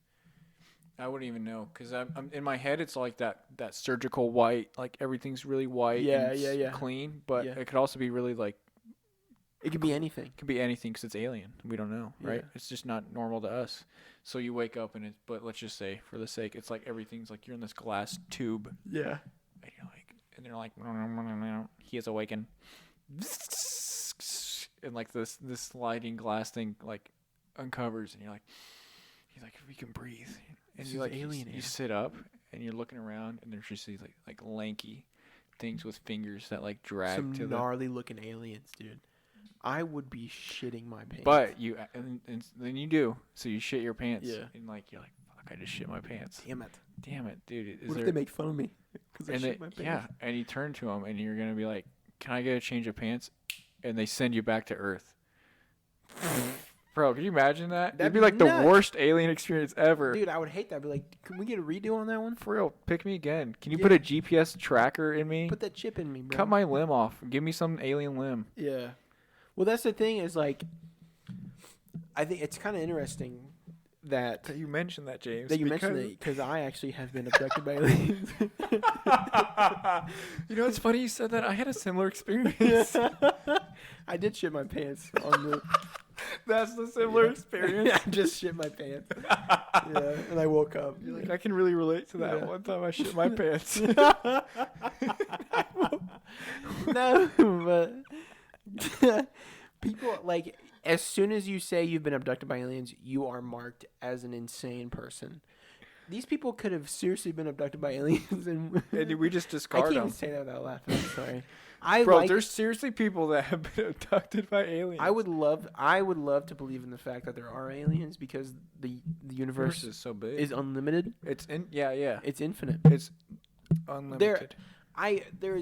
I wouldn't even know because I'm in my head. It's like that surgical white, like everything's really white. Yeah, and yeah. clean. But Yeah. it could also be really like It could be anything. it could be anything because it's alien. We don't know, right? Yeah. It's just not normal to us. So you wake up and but let's just say for the sake, it's like everything's like you're in this glass tube. Yeah. And you're like, and they're like, he is awakened, and like this sliding glass thing like uncovers, and he's like, we can breathe, and This you is like, alien you air. sit up, and you're looking around, and there's just these like lanky things with fingers that like drag Some to gnarly looking aliens, dude. I would be shitting my pants. but you, and then you do, so you shit your pants, Yeah. and like you're like, fuck, I just shit my pants. damn it! Dude. Is What there, if they make fun of me because I and shit my pants? yeah, and you turn to them, and you're gonna be like, "Can I get a change of pants?" And they send you back to Earth. Bro, can you imagine that? That'd That'd be be like the nuts. worst alien experience ever. Dude, I would hate that. I'd be like, can we get a redo on that one? For real, pick me again. Can you Yeah. put a GPS tracker in me? Put that chip in me, bro. Cut my limb off. Give me some alien limb. Yeah. Well, that's the thing is like, I think it's kind of interesting that You mentioned that, James. you mentioned it because I actually have been abducted by aliens. You know, it's funny you said that. I had a similar experience. I did shit my pants on the. That's the similar Yeah. experience. I just shit my pants. Yeah, and I woke up. You're like, I can really relate to that. Yeah. One time I shit my pants. No, but people like as soon as you say you've been abducted by aliens, you are marked as an insane person. These people could have seriously been abducted by aliens, and And we just I discard can't them. even say that without laughing. I'm sorry. I Bro, like. there's seriously people that have been abducted by aliens. I would love to believe in the fact that there are aliens because the universe is so big. is unlimited. It's yeah. It's infinite. It's unlimited. There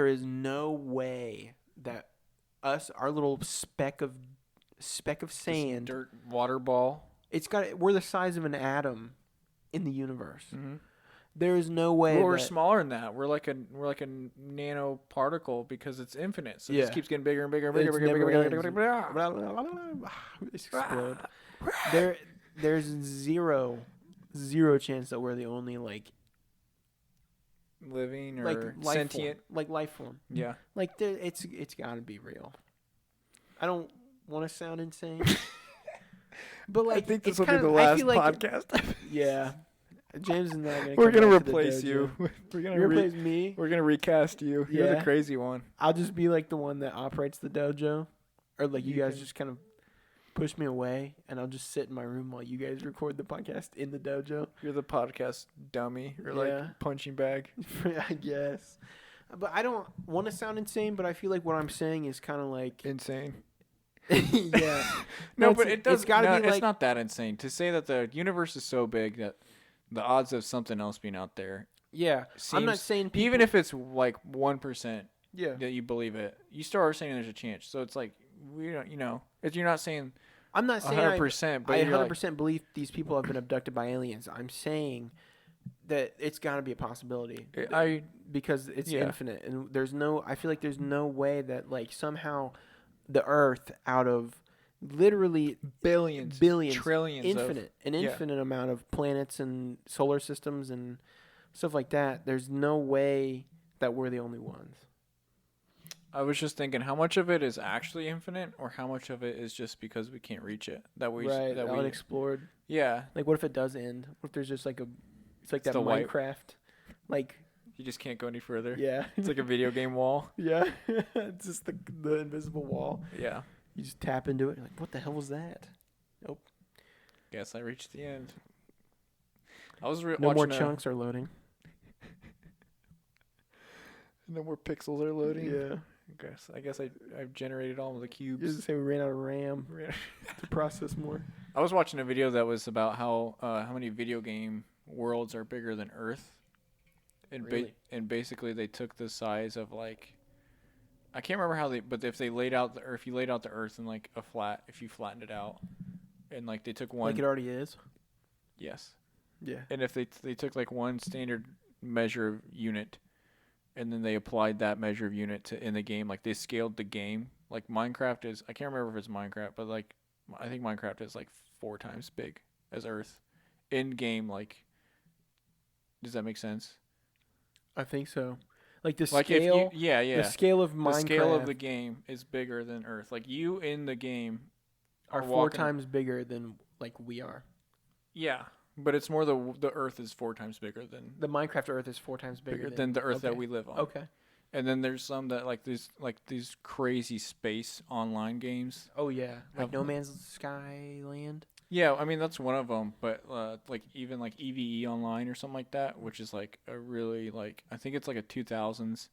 is no way that our little speck of This sand. dirt water ball. We're the size of an atom in the universe. Mm-hmm. There is no way. Well, we're that, smaller than that. We're like a nano particle because it's infinite. So it just Yeah. keeps getting bigger and bigger and It's bigger and bigger never and bigger. ends. Blah, blah, blah, blah, blah. Explode. There's zero chance that we're the only Living or life sentient. form, life form. Yeah. It's got to be real. I don't want to sound insane, but I think this it's will be kind the of- I last feel like podcast. Yeah, James is not gonna. We're come gonna back to the replace dojo. you. We're gonna You replace me. we're gonna recast you. You're the Yeah. crazy one. I'll just be like the one that operates the dojo, or like you You guys can- just kind of push me away, and I'll just sit in my room while you guys record the podcast in the dojo. You're the podcast dummy or Yeah. like punching bag. I guess. But I don't want to sound insane, but I feel like what I'm saying is kind of like, Insane. yeah. No, it's, but it does. it's got to No, be it's like, not that insane to say that the universe is so big that the odds of something else being out there yeah. I'm not seems, saying people, even if it's like 1% yeah. that you believe it, you still are saying there's a chance. So it's like we don't, if you're not saying I'm not saying 100%, I but you're like, 100% believe these people have been abducted by aliens. I'm saying that it's got to be a possibility I because it's yeah, infinite, and I feel like there's no way that like somehow the Earth, out of literally billions, billions, trillions of an yeah. infinite amount of planets and solar systems and stuff like that, there's no way that we're the only ones. I was just thinking, how much of it is actually infinite, or how much of it is just because we can't reach it? Right, unexplored. yeah, Like, what if it does end? What if there's just like it's like it's that the white. Minecraft, like, You just can't go any further. yeah, It's like a video game wall. yeah, it's just the invisible wall. Yeah. You just tap into it. You're like, what the hell was that? Nope. Guess I reached the end. I was No more watching chunks are loading. no more pixels are loading. Yeah. I guess I've generated all of the You cubes. just say we ran out of RAM to process more. I was watching a video that was about how many video game worlds are bigger than Earth, and Really? and basically they took the size of like, I can't remember how but if they laid out or if you laid out the Earth in like a flat, if you flattened it out, and like they took one, Like it already is. yes, Yeah. and if they took like one standard measure of unit, and then they applied that measure of unit to in the game, like they scaled the game. Like Minecraft is, I can't remember if it's Minecraft, but like I think Minecraft is like 4 times big as Earth in game. Like, does that make sense? I think so. Like the Like if you, scale, yeah, the scale of the Minecraft scale of the game is bigger than Earth. Like you in the game are are 4 times bigger than like we are. Yeah, but it's more the Earth is 4 times bigger than The Minecraft Earth is 4 times bigger than the Earth that okay. we live on. Okay. And then there's some that like these crazy space online games. Oh yeah, like Have- No Man's Sky Land. Yeah, I mean that's one of them, but like even like EVE Online or something like that, which is like a really like I think it's like a 2000s.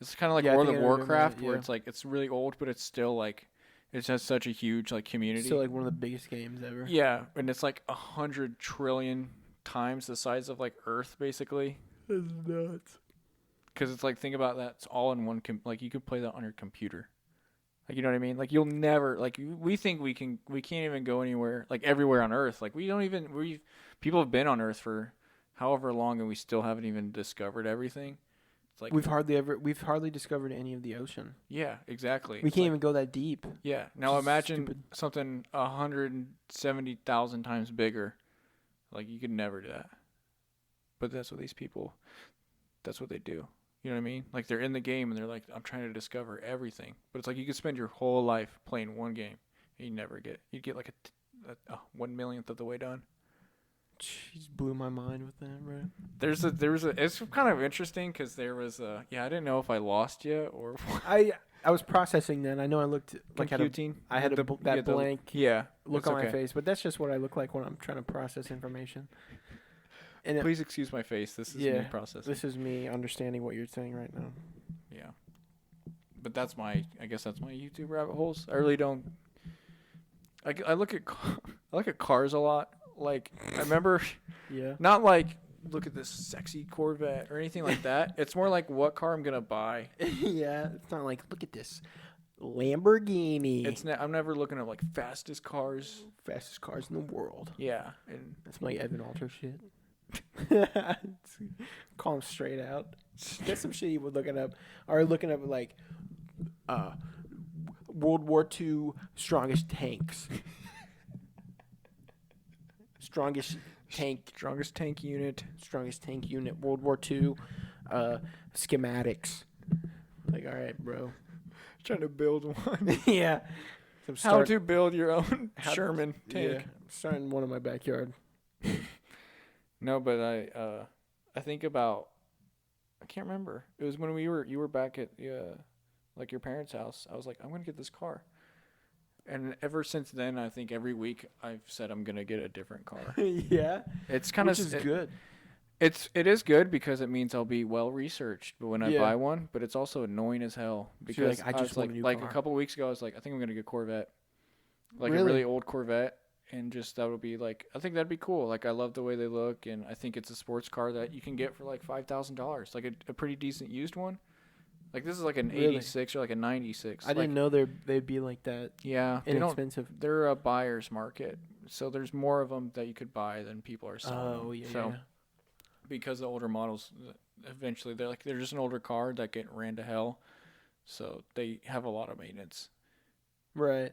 It's kind of like Yeah, I World think of I remember Warcraft, that, where yeah. it's like it's really old, but it's still like it has such a huge like community. Still like one of the biggest games ever. Yeah, and it's like 100 trillion times the size of like Earth, basically. That's nuts. Because it's like think about that, it's all in one. Like you could play that on your computer. Like you know what I mean? Like you'll never like we think we can't even go anywhere like everywhere on Earth. Like people have been on Earth for however long and we still haven't even discovered everything. It's like We've hardly discovered any of the ocean. yeah, exactly. We It's can't like, even go that deep. yeah. Now Just imagine stupid. something 170,000 times bigger. Like you could never do that. But that's what these people. That's what they do. You know what I mean? Like they're in the game and they're like, I'm trying to discover everything. But it's like you could spend your whole life playing one game and you'd get like a 1 millionth of the way done. Jeez, blew my mind with that, bro. It's kind of interesting because there was I didn't know if I lost you or I was processing that. I know I looked like computing. I had that blank Yeah, look it's on my okay. face, but that's just what I look like when I'm trying to process information. And Please excuse my face. This is me yeah, processing. this is me understanding what you're saying right now. Yeah, but I guess that's my YouTube rabbit holes. I really don't. I look at I look at cars a lot. Like I remember, Yeah. not like look at this sexy Corvette or anything like that. It's more like what car I'm gonna buy. Yeah, it's not like look at this Lamborghini. I'm never looking at like fastest cars. Fastest cars in the world. Yeah, and That's my Evan Alter shit. Call him straight out. That's some shit he would looking up. Or looking up like World War II strongest tanks. Strongest tank unit. World War II schematics. Like, all right, bro. trying to build one. Yeah. How to build your own Sherman tank. Yeah, starting one in my backyard. No, but I think about I can't remember. It was when you were back at like your parents' house. I was like, I'm gonna get this car. And ever since then, I think every week I've said I'm gonna get a different car. Yeah, It's kind of which is good. it is good because it means I'll be well researched. But when I Yeah. buy one, but it's also annoying as hell So you're because like, I I just was want a new like a car. couple weeks ago, I was like, I think I'm gonna get a Corvette, like a Really? really old Corvette, and just that would be like, I think that'd be cool. Like I love the way they look, and I think it's a sports car that you can get for like $5,000, like a pretty decent used one. Like this is like an Really? 86 or like a 96. I didn't Like know they'd be like that yeah, inexpensive. they're a buyer's market, so there's more of them that you could buy than people are selling them. Oh yeah, So yeah. because the older models, eventually they're just an older car that get ran to hell, so they have a lot of maintenance. Right.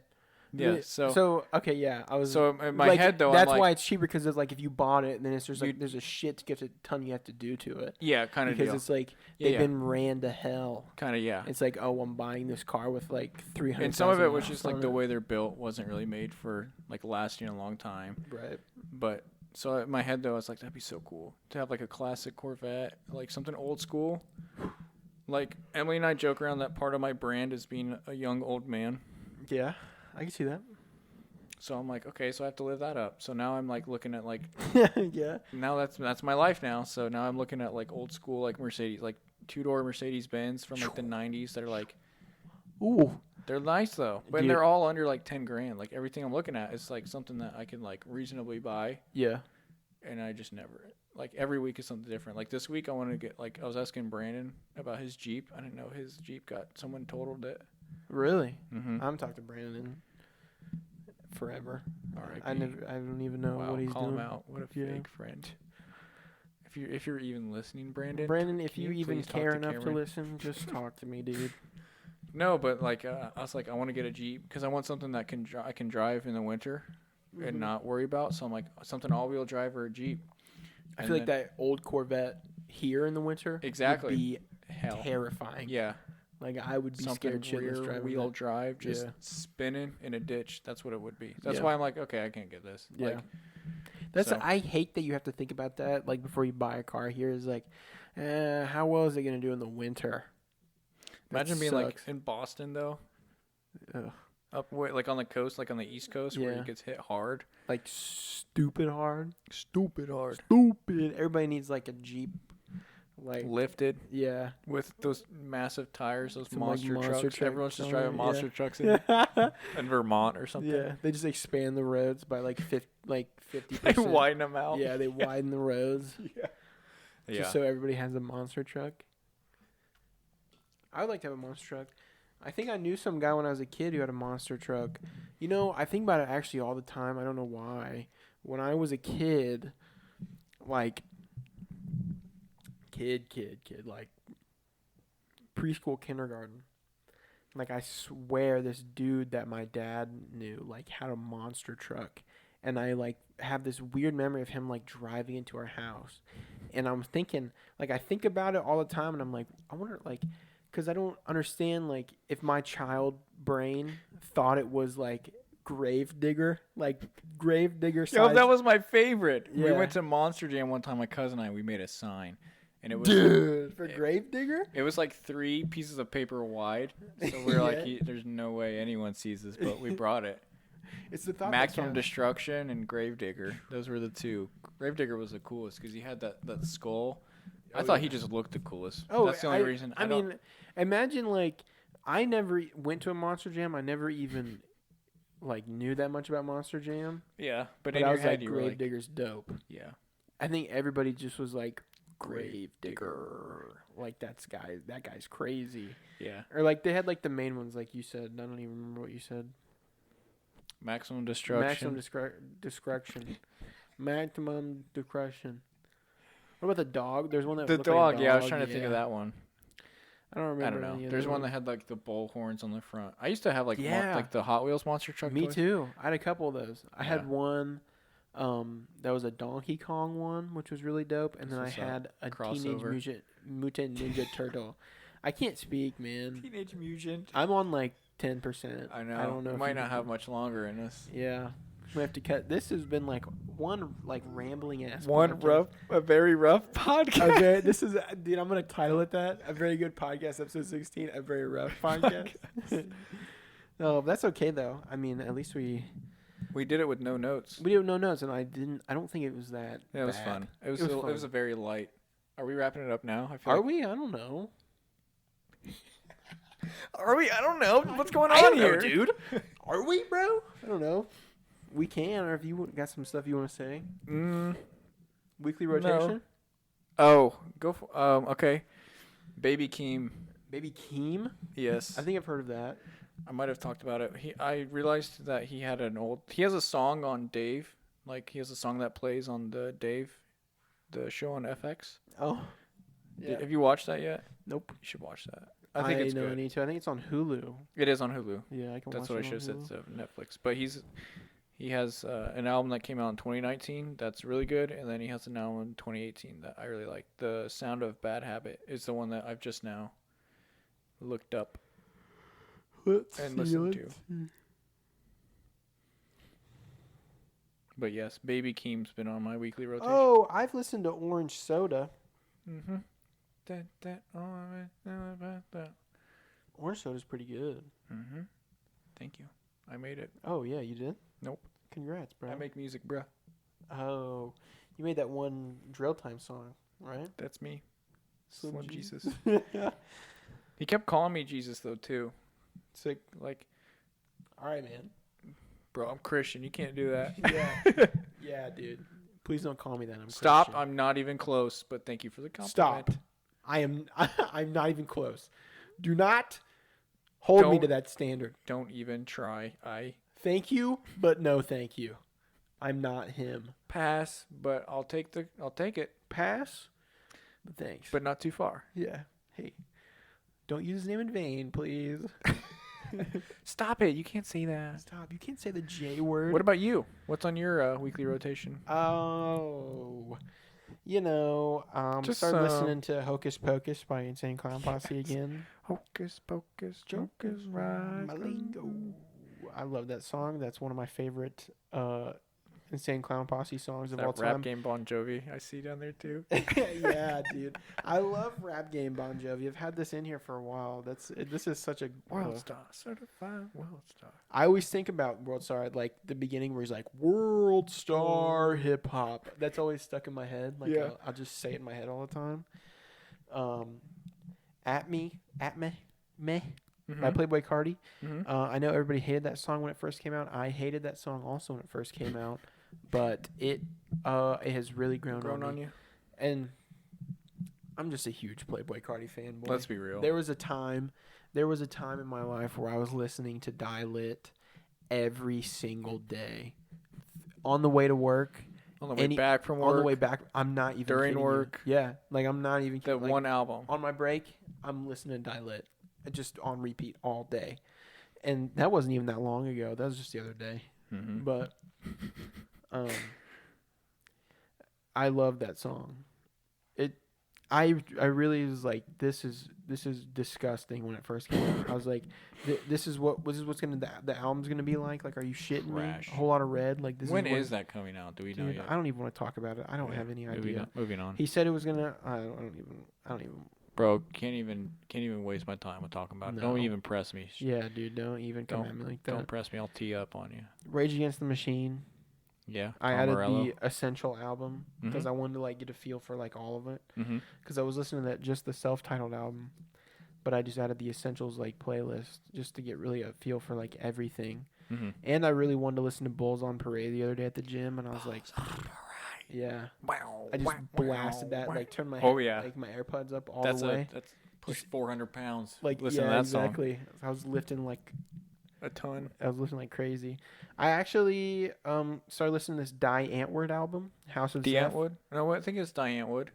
Yeah. So okay, yeah. I was So in my like, head though, I'm that's like, why it's cheaper because it's like if you bought it, then it's just you like there's a shit ton you have to do to it yeah, kind of because deal. it's like Yeah, they've yeah, been ran to hell. kind of yeah. It's like, oh, I'm buying this car with like 300. And some of it was just like the way they're built wasn't really made for like lasting a long time. Right. But so in my head though, I was like, that'd be so cool to have like a classic Corvette, like something old school. Like Emily and I joke around that part of my brand is being a young old man. Yeah, I can see that. So I'm like, okay, so I have to live that up. So now I'm like looking at like Yeah. now that's my life now. So now I'm looking at like old school like Mercedes, like two-door Mercedes Benz from like the 90s that are like Ooh. they're nice though. But Dude. they're all under like 10 grand. Like everything I'm looking at is like something that I can like reasonably buy, Yeah. and I just never like every week is something different. Like this week I want to get like I was asking Brandon about his Jeep. I didn't know his Jeep got someone totaled it. Really? Mhm. I'm talking to Brandon forever. R.I.P. I don't even know Wow, what he's call doing. him out. What a Yeah. fake friend. If you're even listening, Brandon. Brandon, if can you even please talk care to enough to Cameron? listen, just talk to me, dude. No, but like I was like I want to get a Jeep because I want something that I can drive in the winter and Mhm. not worry about. So I'm like something all-wheel drive or a Jeep. I And feel like then- that old Corvette here in the winter Exactly. would be hell. terrifying. Yeah, Like I would be something scared shitless rear driving wheel that. drive, just Yeah. spinning in a ditch. That's what it would be. That's Yeah. why I'm like, okay, I can't get this. Yeah. Like, That's so- I hate that you have to think about that like before you buy a car here is like how well is it going to do in the winter? That imagine being like sucks. in Boston though, Ugh. up way, like on the coast, like on the East Coast, where Yeah. it gets hit hard. Like stupid hard. Stupid hard. Stupid. Everybody needs like a Jeep. Like Lifted yeah. with those massive tires, those Some, like, monster, monster trucks. truck Everyone's just on driving it, monster yeah. trucks in Vermont or something. Yeah, they just expand the roads by like 50 They 50%. widen them out. Yeah, they widen the roads Yeah. just so everybody has a monster truck. I would like to have a monster truck. I think I knew some guy when I was a kid who had a monster truck. You know, I think about it actually all the time. I don't know why. When I was a kid, like kid, like preschool, kindergarten. Like I swear this dude that my dad knew like had a monster truck, and I like have this weird memory of him like driving into our house. And I'm thinking, like I think about it all the time and I'm like, I wonder like cuz I don't understand like if my child brain thought it was like grave digger size. Yo, that was my favorite. We Yeah. went to Monster Jam one time. My cousin and I, we made a sign, and it was dude for grave digger? it was like 3 pieces of paper wide. So we are like, Yeah. there's no way anyone sees this, but we brought it. It's the thought that Maximum counts. Destruction and Gravedigger. Those were the two. Gravedigger was the coolest because he had that skull. I Oh, thought yeah. he just looked the coolest. Oh, That's the only reason. I mean, imagine like I never went to a Monster Jam. I never even like knew that much about Monster Jam. yeah, but But in I your was head like, you were like, Gravedigger's dope. yeah, I think everybody just was like, Gravedigger. Gravedigger. Like that guy's crazy. yeah. Or like they had like the main ones, like you said. I don't even remember what you said. Maximum Destruction. Destruction. Maximum Destruction. What about the dog? There's one that The looked like a dog. Yeah, I was dog, trying to think of yeah. that one. I don't remember. I don't know. any of There's the one that had like the bull horns on the front. I used to have like Yeah. like the Hot Wheels monster truck. Me toys. too. I had a couple of those. I Yeah. had one that was a Donkey Kong one, which was really dope, and then I What's that? had a Crossover. Teenage Mutant Ninja Turtle. I can't speak, man. Teenage Mutant. I'm on like 10%. I know. I don't know. We if might you not can- have much longer in this. Yeah. We have to cut. This has been like one like rambling ass. A very rough podcast. This is, dude. I'm gonna title it that. A very good podcast, episode 16. A very rough podcast. No, that's okay though. I mean, at least we We did it with no notes. We didn't know notes, and I don't think it was that. Yeah, it was bad. fun. It was fun. it was a very light. Are we wrapping it up now? I feel Are like... we? I don't know. Are we? I don't know. What's going I on don't know, here, dude? Are we, bro? I don't know. We can, or if you got some stuff you want to say. Weekly rotation. Oh, go for. Okay. Baby Keem. Baby Keem. Yes. I think I've heard of that. I might have talked about it. I realized that he had he has a song on Dave. Like, he has a song that plays on the Dave, the show on FX. Oh. Yeah. Have you watched that yet? Nope. You should watch that. I think it's good. I need to. I think it's on Hulu. It is on Hulu. Yeah, I can That's watch what I it should have said on instead of Netflix. But he has an album that came out in 2019 that's really good, and then he has an album in 2018 that I really like. The Sound of Bad Habit is the one that I've just now looked up and listened to. But yes, Baby Keem's been on my weekly rotation. Oh, I've listened to Orange Soda. Mm-hmm. Orange Soda's pretty good. Mm-hmm. Thank you. I made it. Oh, yeah, you did? Nope. Congrats, bro. I make music, bruh. Oh, you made that one Drill Time song, right? That's me. Slim Jesus. He kept calling me Jesus, though, too. It's like, all right, man. Bro, I'm Christian. You can't do that. Yeah. Yeah, dude. Please don't call me that. I'm Stop. Christian. I'm not even close, but thank you for the compliment. Stop. I'm not even close. Do not hold me to that standard. Don't even try. Thank you, but no thank you. I'm not him. Pass, but I'll take it. Pass, but thanks. But not too far. Yeah. Hey, don't use his name in vain, please. Stop it. You can't say that. Stop. You can't say the J word. What about you? What's on your weekly rotation? Oh, started listening to Hocus Pocus by Insane Clown Posse again. Hocus Pocus, Jokers right. Malingo. I love that song. That's one of my favorite Insane Clown Posse songs of all That rap time. game Bon Jovi I see down there too. Yeah, dude. I love Rap Game Bon Jovi. I've had this in here for a while. This is such a World Star, certified World Star. I always think about World Star at like the beginning where he's like World Star Hip Hop. That's always stuck in my head. Like yeah. I'll just say it in my head all the time. At me. Mm-hmm. By Playboy Cardi. Mm-hmm. I know everybody hated that song when it first came out. I hated that song also when it first came out, but it has really grown on you. And I'm just a huge Playboy Cardi fanboy. Let's be real. There was a time in my life where I was listening to Die Lit every single day, on the way to work. On the way back from work. On the way back, I'm not even during work. You. Yeah, like I'm not even kidding. That one album. On my break, I'm listening to Die Lit, just on repeat all day, and that wasn't even that long ago. That was just the other day. Mm-hmm. But, I love that song. I really was like, this is disgusting when it first came out. I was like, this is what's gonna the album's gonna be like. Like, are you shitting me? A whole lot of red. Like this. When is that coming out? Do we know yet? I don't even want to talk about it. I don't have any idea. Moving on. He said it was gonna. I don't even. Bro, can't even waste my time with talking about it. Don't even press me. Yeah, dude, don't even come at me like that. Don't press me. I'll tee up on you. Rage Against the Machine. Yeah, I added the Essential album because I wanted to like get a feel for like all of it. Because I was listening to just the self-titled album, but I just added the Essentials like playlist just to get really a feel for like everything. And I really wanted to listen to Bulls on Parade the other day at the gym, and I was like, yeah, wow. I just blasted that, like turned my like my AirPods up all the way. That's push 400 pounds. Like listen to that exactly. song. I was lifting like a ton. I was listening like crazy. I actually started listening to this Die Antwoord album, House of Die Antwoord? No, I think it's Die Antwoord.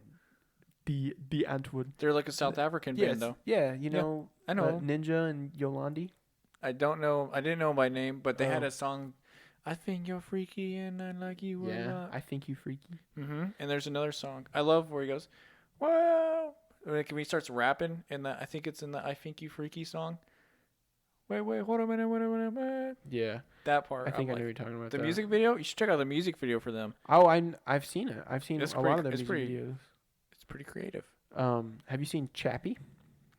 Die Antwoord. They're like a South African band, though. Yeah, you know, I know Ninja and Yolandi. I don't know. I didn't know by name, but they had a song. I think you're freaky and I like you a lot. I think you freaky. And there's another song I love where he goes, "Wow!" When he starts rapping in that, I think it's in the "I Think You Freaky" song. Wait, hold a minute. Yeah. That part. I think I know what you're talking about. The music video? You should check out the music video for them. Oh, I've seen it. I've seen a lot of their music videos. It's pretty creative. Have you seen Chappie,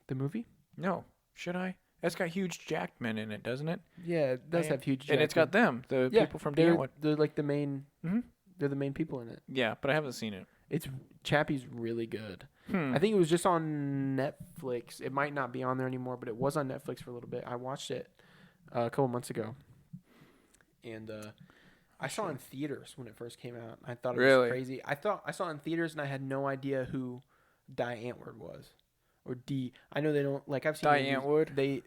the movie? No. Should I? That's got Hugh Jackman in it, doesn't it? Yeah, it does have huge. And it's got them, the people from Deanwood. They're like the main. Mm-hmm. They're the main people in it. Yeah, but I haven't seen it. It's Chappie's really good. Hmm. I think it was just on Netflix. It might not be on there anymore, but it was on Netflix for a little bit. I watched it a couple months ago, and I saw it in theaters when it first came out. I thought it was crazy. I saw it in theaters, and I had no idea who Die Antwoord was, or D. I know they don't like. I've seen Die Antwoord.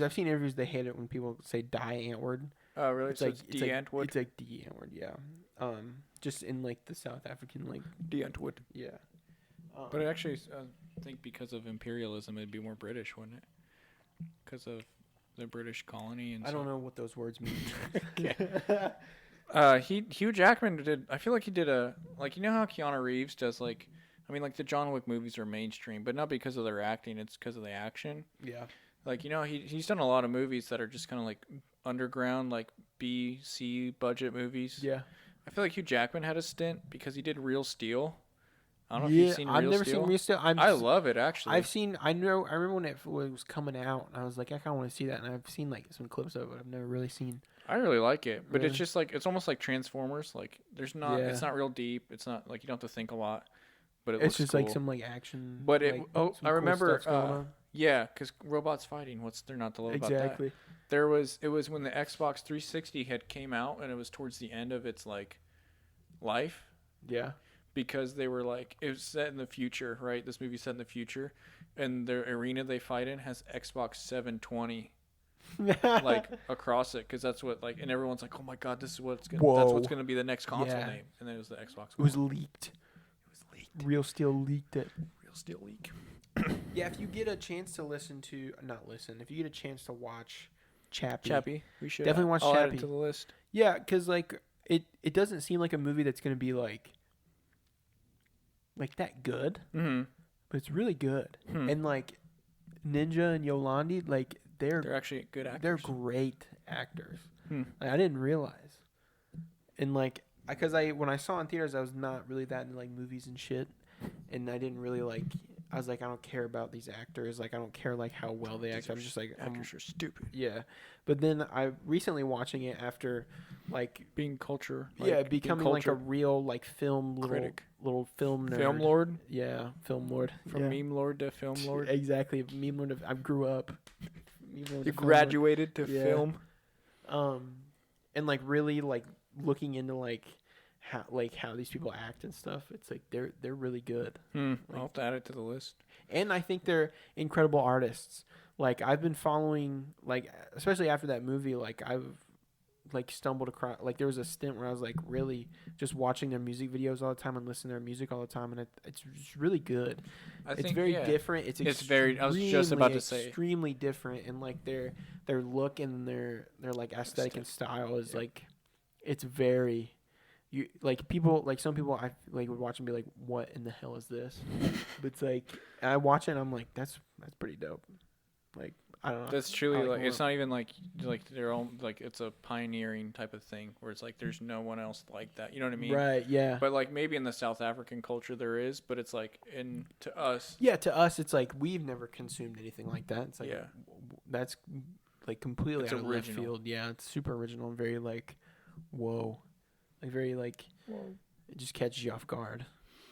I've seen interviews. They hate it when people say Die Antwoord. Oh, really? It's like D Antwoord. It's like D Antwoord. Yeah. Just in like the South African like D Antwoord. Yeah. But I actually think because of imperialism, it'd be more British, wouldn't it? Because of the British colony and. I don't know what those words mean. Hugh Jackman did. I feel like he did you know how Keanu Reeves does like. I mean, like the John Wick movies are mainstream, but not because of their acting. It's because of the action. Yeah. Like, you know, he's done a lot of movies that are just kind of like underground, like B, C budget movies. Yeah. I feel like Hugh Jackman had a stint because he did Real Steel. I don't know if you've seen Real Steel. I've never seen Real Steel. I love it, actually. I remember when it was coming out, and I was like, I kind of want to see that, and I've seen like some clips of it. I've never really seen. I really like it, but Really? it's just like, it's almost like Transformers. Like, it's not real deep. It's not, like, you don't have to think a lot, but It's just cool. like some like action. But like, I cool remember, stuff's going on. yeah, because robots fighting, what's there not to love about that? Exactly. It was when the Xbox 360 had came out, and it was towards the end of its, like, life. Yeah. Because they were like, it was set in the future, right? This movie's set in the future, and the arena they fight in has Xbox 720 like across it, because that's what like, and everyone's like, oh my god, this is what's gonna, that's what's gonna be the next console name, and then it was the Xbox. It was leaked. Real Steel leaked it. Real Steel leak. Yeah, if you get a chance to if you get a chance to watch Chappie, we should definitely watch I'll Chappie. add it to the list. Yeah, because like it doesn't seem like a movie that's gonna be like that good, Mm-hmm. but it's really good. Hmm. And like Ninja and Yolandi, like They're actually good actors. they're great actors. Hmm. Like, I didn't realize, and like because when I saw it in theaters, I was not really that into like movies and shit, and I didn't really like. I was like, I don't care about these actors. Like, I don't care like how well they act. I'm just like, actors are stupid. Yeah, but then I recently watching it after, like Being culture. becoming like a real like film little film nerd. Film lord. Yeah, film lord. From meme lord to film lord. Exactly, meme lord. I grew up. You graduated to film. And like really like looking into like how these people act and stuff. It's like they're really good. I'll have to add it to the list. And I think they're incredible artists. Like I've been following, like especially after that movie, like I've like stumbled across, like there was a stint where I was like really just watching their music videos all the time and listening to their music all the time, and it's really good. It's very different. It's very. I was just about to say extremely different, and like their look and their like aesthetic and style is like it's very. You like people like some people I like would watch and be like, what in the hell is this? But it's like I watch it and I'm like, that's pretty dope. Like I don't know. That's truly like it's not even like their own, like it's a pioneering type of thing where it's like there's no one else like that. You know what I mean? Right. Yeah. But like maybe in the South African culture there is, but it's like to us. Yeah, to us it's like we've never consumed anything like that. It's like that's like completely out of left field. Yeah, it's super original and very like whoa. Like very like it just catches you off guard.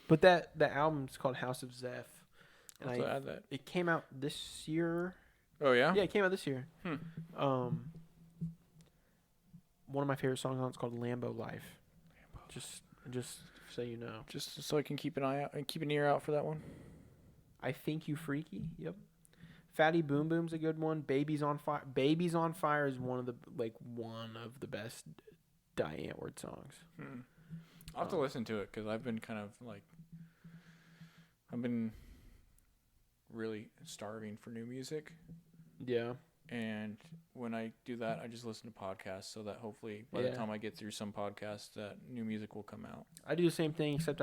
But the album's called House of Zeph. And I'll have to add that. It came out this year. Oh yeah? Yeah, it came out this year. One of my favorite songs on it's called Lambo Life. Just so you know. Just so I can keep an eye out and keep an ear out for that one. I Think You Freaky. Yep. Fatty Boom Boom's a good one. Baby's on Fire. Baby's on Fire is one of the best Die Antwoord songs. I'll have to listen to it because I've been really starving for new music. Yeah. And when I do that, I just listen to podcasts so that hopefully by the time I get through some podcasts, that new music will come out. I do the same thing, except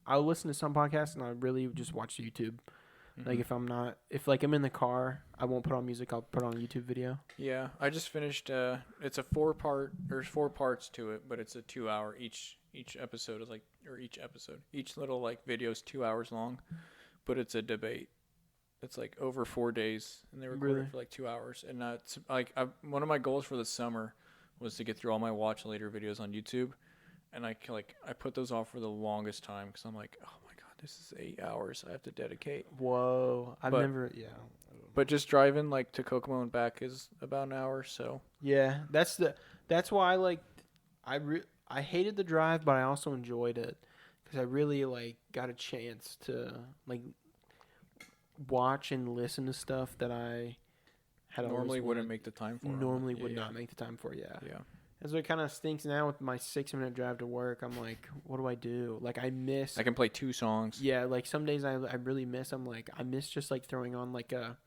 I'll listen to some podcasts and I really just watch YouTube. Like if I'm in the car, I won't put on music. I'll put on a YouTube video. Yeah, I just finished. It's a 4-part. There's 4 parts to it, but it's a 2-hour each episode each little like video is 2 hours long, but it's a debate. It's like over 4 days, and they record Really? it for like 2 hours. And it's like one of my goals for the summer was to get through all my watch later videos on YouTube, and I put those off for the longest time because I'm like, oh my god, this is 8 hours I have to dedicate. Whoa, I've But never. Yeah. but just driving like to Kokomo and back is about an hour. So Yeah, that's why I hated the drive, but I also enjoyed it because I really like got a chance to like watch and listen to stuff that I had normally always wouldn't wanted, make the time for. normally would Yeah, not make the time for. Yeah, yeah. that's what kind of stinks now with my 6 minute drive to work. I'm like, what do I do? Like I miss. I can play 2 songs. Yeah, like some days I really miss. I'm like I miss just like throwing on like a.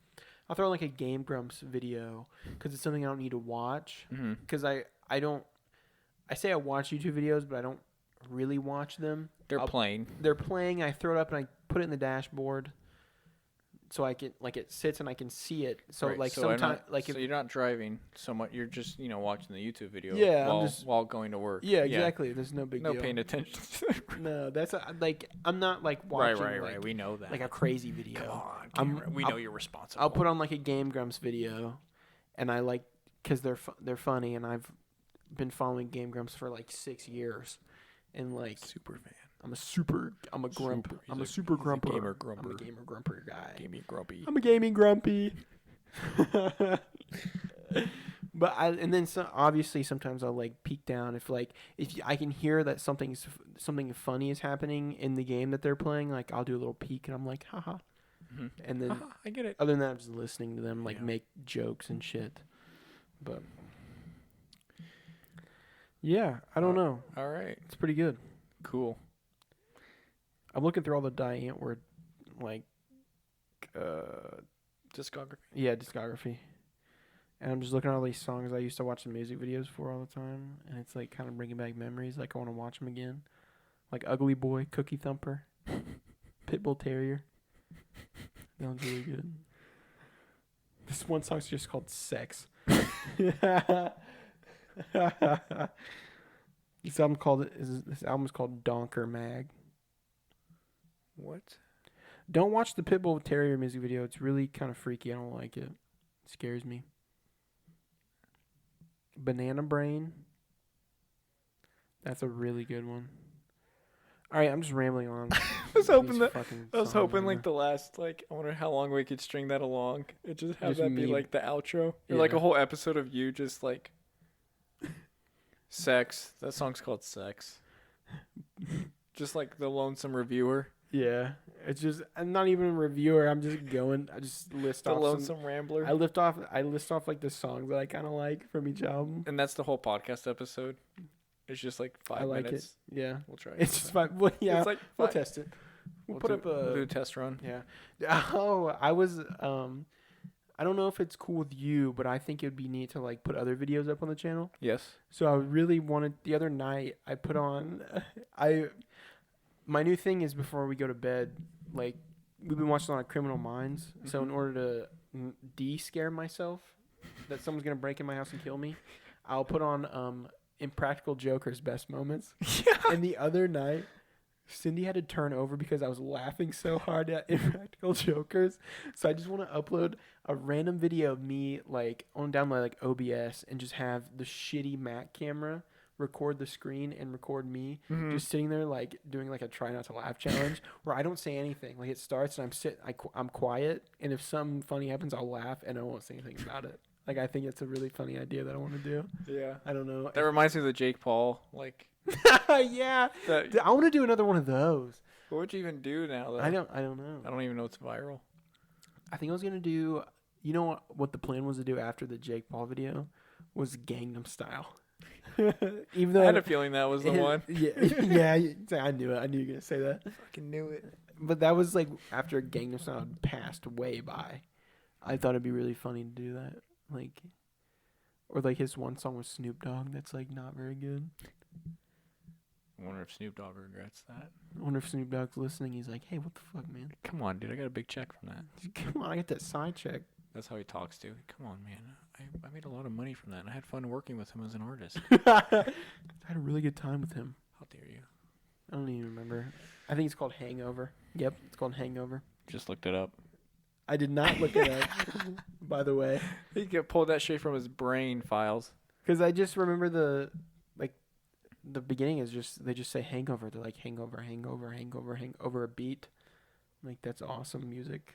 I'll throw on like a Game Grumps video because it's something I don't need to watch. Mm-hmm. Because I don't. I say I watch YouTube videos, but I don't really watch them. They're playing. They're playing. I throw it up and I put it in the dashboard, so I can like it sits and I can see it. So Right, like so sometimes like so if you're not driving so much. You're just watching the YouTube video. Yeah, I'm while just- while going to work. yeah, exactly. There's no big No deal. paying attention. No, that's like I'm not like right, watching right, like, right. We know that. like a crazy video. Come on, I'm- Cameron. We know you're responsible. I'll put on like a Game Grumps video, and I like because they're funny, and I've been following Game Grumps for like 6 years, and like super fan. I'm a grump. Super. I'm He's a super he's a grumper. gamer I'm a grumper. gamer grumper guy. Gamey grumpy. I'm a gaming grumpy. But obviously sometimes I'll like peek down if I can hear that something funny is happening in the game that they're playing, like I'll do a little peek and I'm like haha, Mm-hmm. and then I get it. other than that I'm just listening to them like Yeah. make jokes and shit. But yeah, I don't know. All right. It's pretty good. Cool. I'm looking through all the Die Antwoord like Discography. yeah, discography. And I'm just looking at all these songs I used to watch the music videos for all the time, and it's like kind of bringing back memories. Like I want to watch them again, like Ugly Boy, Cookie Thumper, Pitbull Terrier. That one's really good. This one song's just called "Sex." This album's called Donker Mag. What? Don't watch the Pitbull Terrier music video. It's really kind of freaky. I don't like it. It scares me. Banana Brain. That's a really good one. All right, I'm just rambling on. I was hoping These that. fucking I was songs hoping right like now. the last I wonder how long we could string that along. It just have Just that be me. like the outro. Or like Yeah. a whole episode of you just like sex. That song's called Sex. Just like the lonesome reviewer. Yeah, it's just I'm not even a reviewer. I'm just going. I just list The off. lonesome rambler. I list off like the songs that I kind of like from each album. And that's the whole podcast episode. It's just like 5 I like minutes. it. Yeah, We'll try. it's just fine. Well, yeah, It's like we'll five- test it. We'll put up we'll do a a test run. yeah. Oh, I was I don't know if it's cool with you, but I think it'd be neat to like put other videos up on the channel. Yes. So I really wanted the other night I put on my new thing is before we go to bed, like we've been watching a lot of Criminal Minds. So in Mhm. order to de-scare myself that someone's gonna break in my house and kill me, I'll put on Impractical Joker's best moments. Yeah. And the other night, Cindy had to turn over because I was laughing so hard at Impractical Jokers. So I just want to upload a random video of me like on download like OBS and just have the shitty Mac camera record the screen and record me Mhm. just sitting there like doing like a try not to laugh challenge where I don't say anything. Like it starts and I'm quiet, and if something funny happens I'll laugh and I won't say anything about it. Like I think it's a really funny idea that I want to do. Yeah. I don't know. That reminds me of the Jake Paul. Like Yeah. that. I want to do another one of those. What would you even do now? Though? I don't know. I don't even know what's viral. I think I was gonna do. You know what the plan was to do after the Jake Paul video was Gangnam Style. Even though I had a feeling that was the one. Yeah. I knew it. I knew you were gonna say that. Fucking knew it. But that was like after Gangnam Style had passed way by. I thought it'd be really funny to do that, like, or like his one song with Snoop Dogg that's like not very good. I wonder if Snoop Dogg regrets that. I wonder if Snoop Dogg's listening. He's like, hey, what the fuck, man? Come on, dude. I got a big check from that. Come on, I got that side check. That's how he talks too. Come on, man. I made a lot of money from that, and I had fun working with him as an artist. I had a really good time with him. How dare you? I don't even remember. I think it's called Hangover. Yep, it's called Hangover. Just looked it up. I did not look it up, by the way, He could pull that shit from his brain files. because I just remember the beginning is just they just say hangover. They're like hangover, hangover, hangover, hangover a beat. Like that's awesome music.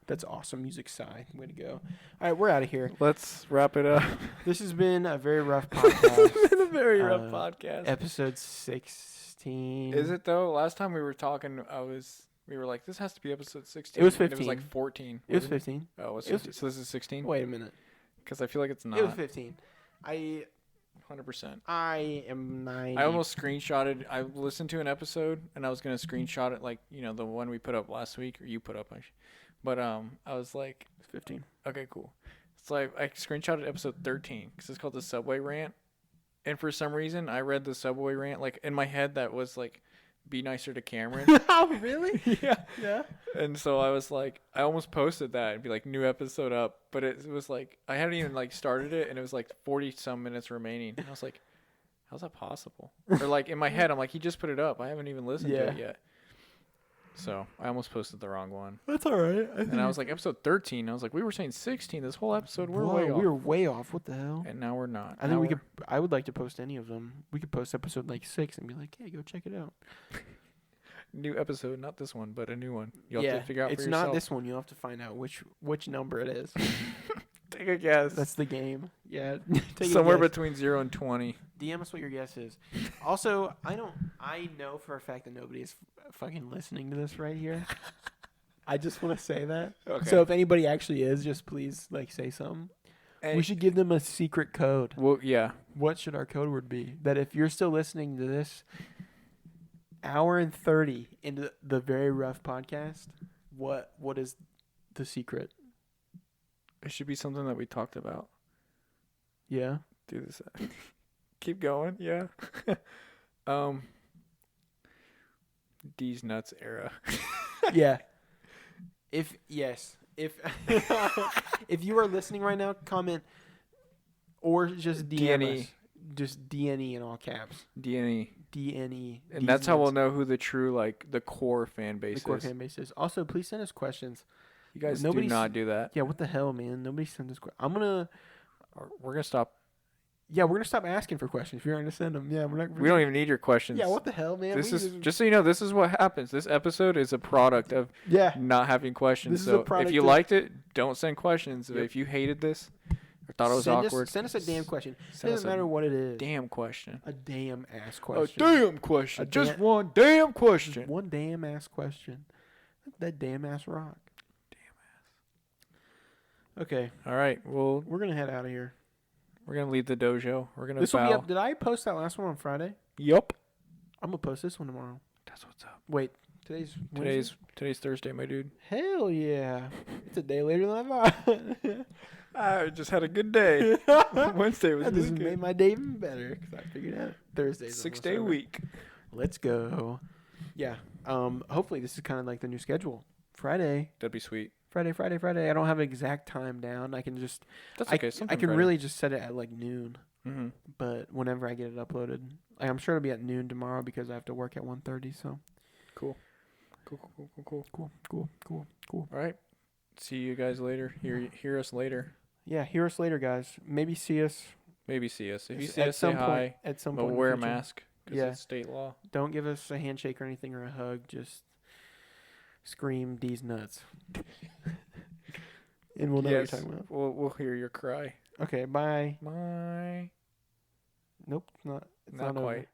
That's awesome music, Psy. Way to go. All right, we're out of here. Let's wrap it up. This has been a very rough podcast. It's been a very rough podcast. Episode 16. Is it though? Last time we were talking, we were like, this has to be episode 16. It was And it 15. was like 14. It was wasn't 15. Oh, it was It was- 15. So this is 16? Wait a minute. Because I feel like it's not. It was 15. 100%. I am 90. I almost screenshotted. I listened to an episode and I was gonna screenshot it, like the one we put up last week, or you put up, but I was like, 15. okay, cool. So I screenshotted episode 13 because it's called the Subway Rant, and for some reason I read the Subway Rant like in my head that was like, be nicer to Cameron. Oh, really? Yeah. Yeah. And so I was like, I almost posted that and be like, new episode up, but it was like I hadn't even like started it, and it was like 40 some minutes remaining, and I was like, how's that possible? Or like in my head, I'm like, he just put it up. I haven't even listened to it yet. So I almost posted the wrong one. That's all right. And I was like, episode 13. I was like, we were saying 16 this whole episode. We're way off. We were way off. What the hell? And now we're not. I think I would like to post any of them. We could post episode like 6 and be like, hey, go check it out. New episode, not this one, but a new one. You'll have to figure out for it's yourself. not this one. You'll have to find out which number it is. Take a guess. That's the game. Yeah. Take somewhere a guess. between 0 and 20. DM us what your guess is. Also, I know for a fact that nobody is fucking listening to this right here. I just want to say that. Okay. So if anybody actually is, just please like say something. And We should give them a secret code. Well, yeah. What should our code word be? That if you're still listening to this hour and 30 into the very rough podcast, what is the secret? It should be something that we talked about. Yeah. Do this. Keep going. Yeah. D's nuts era. Yeah. If if you are listening right now, comment or just DM DNE. us. Just DNE in all caps. DNE. DNE. And that's how we'll know who the true, like, the core fan base the core is. fan base is. Also, please send us questions. You guys do Nobody's- not do that. Yeah, what the hell, man? Nobody sends us questions. We're going to stop. We're gonna stop asking for questions. If you're gonna send them, we're not. We don't even need your questions. Yeah, what the hell, man? This We is just so you know. This is what happens. This episode is a product of not having questions. This is So a product if you of- liked it, don't send questions. Yep. If you hated this or thought it was send awkward, send us a damn question. send us Doesn't a matter what it is. damn question. A damn ass A question. damn question. A Just da- one damn question. One damn ass question. That damn ass rock. Damn ass. Okay, All right. Well, we're gonna head out of here. we're gonna leave the dojo. We're gonna This will be bow. up. Did I post that last one on Friday? Yup. I'm gonna post this one tomorrow. That's what's up. Wait, today's Wednesday? Today's Thursday, my dude. Hell yeah! It's a day later than I thought. I just had a good day. Wednesday was That just really made good. my day even better because I figured out Thursdays. 6 day week. Let's go. Yeah. Hopefully this is kind of like the new schedule. Friday. That'd be sweet. Friday. I don't have an exact time down. I can just. That's I okay. I can really just set it at like noon. Mm-hmm. But whenever I get it uploaded, like, I'm sure it'll be at noon tomorrow because I have to work at 1:30. So. Cool. Cool. All right. See you guys later. Hear us later. Yeah. Hear us later, guys. Maybe see us. Maybe see us. If you at see us, say some point. hi. At some But point. in the wear a future. mask. Because Yeah. it's state law. Don't give us a handshake or anything or a hug. Just scream D's nuts. And we'll know Yes. what you're talking about. We'll hear your cry. Okay, bye. Bye. Nope, not. It's Not over. quite.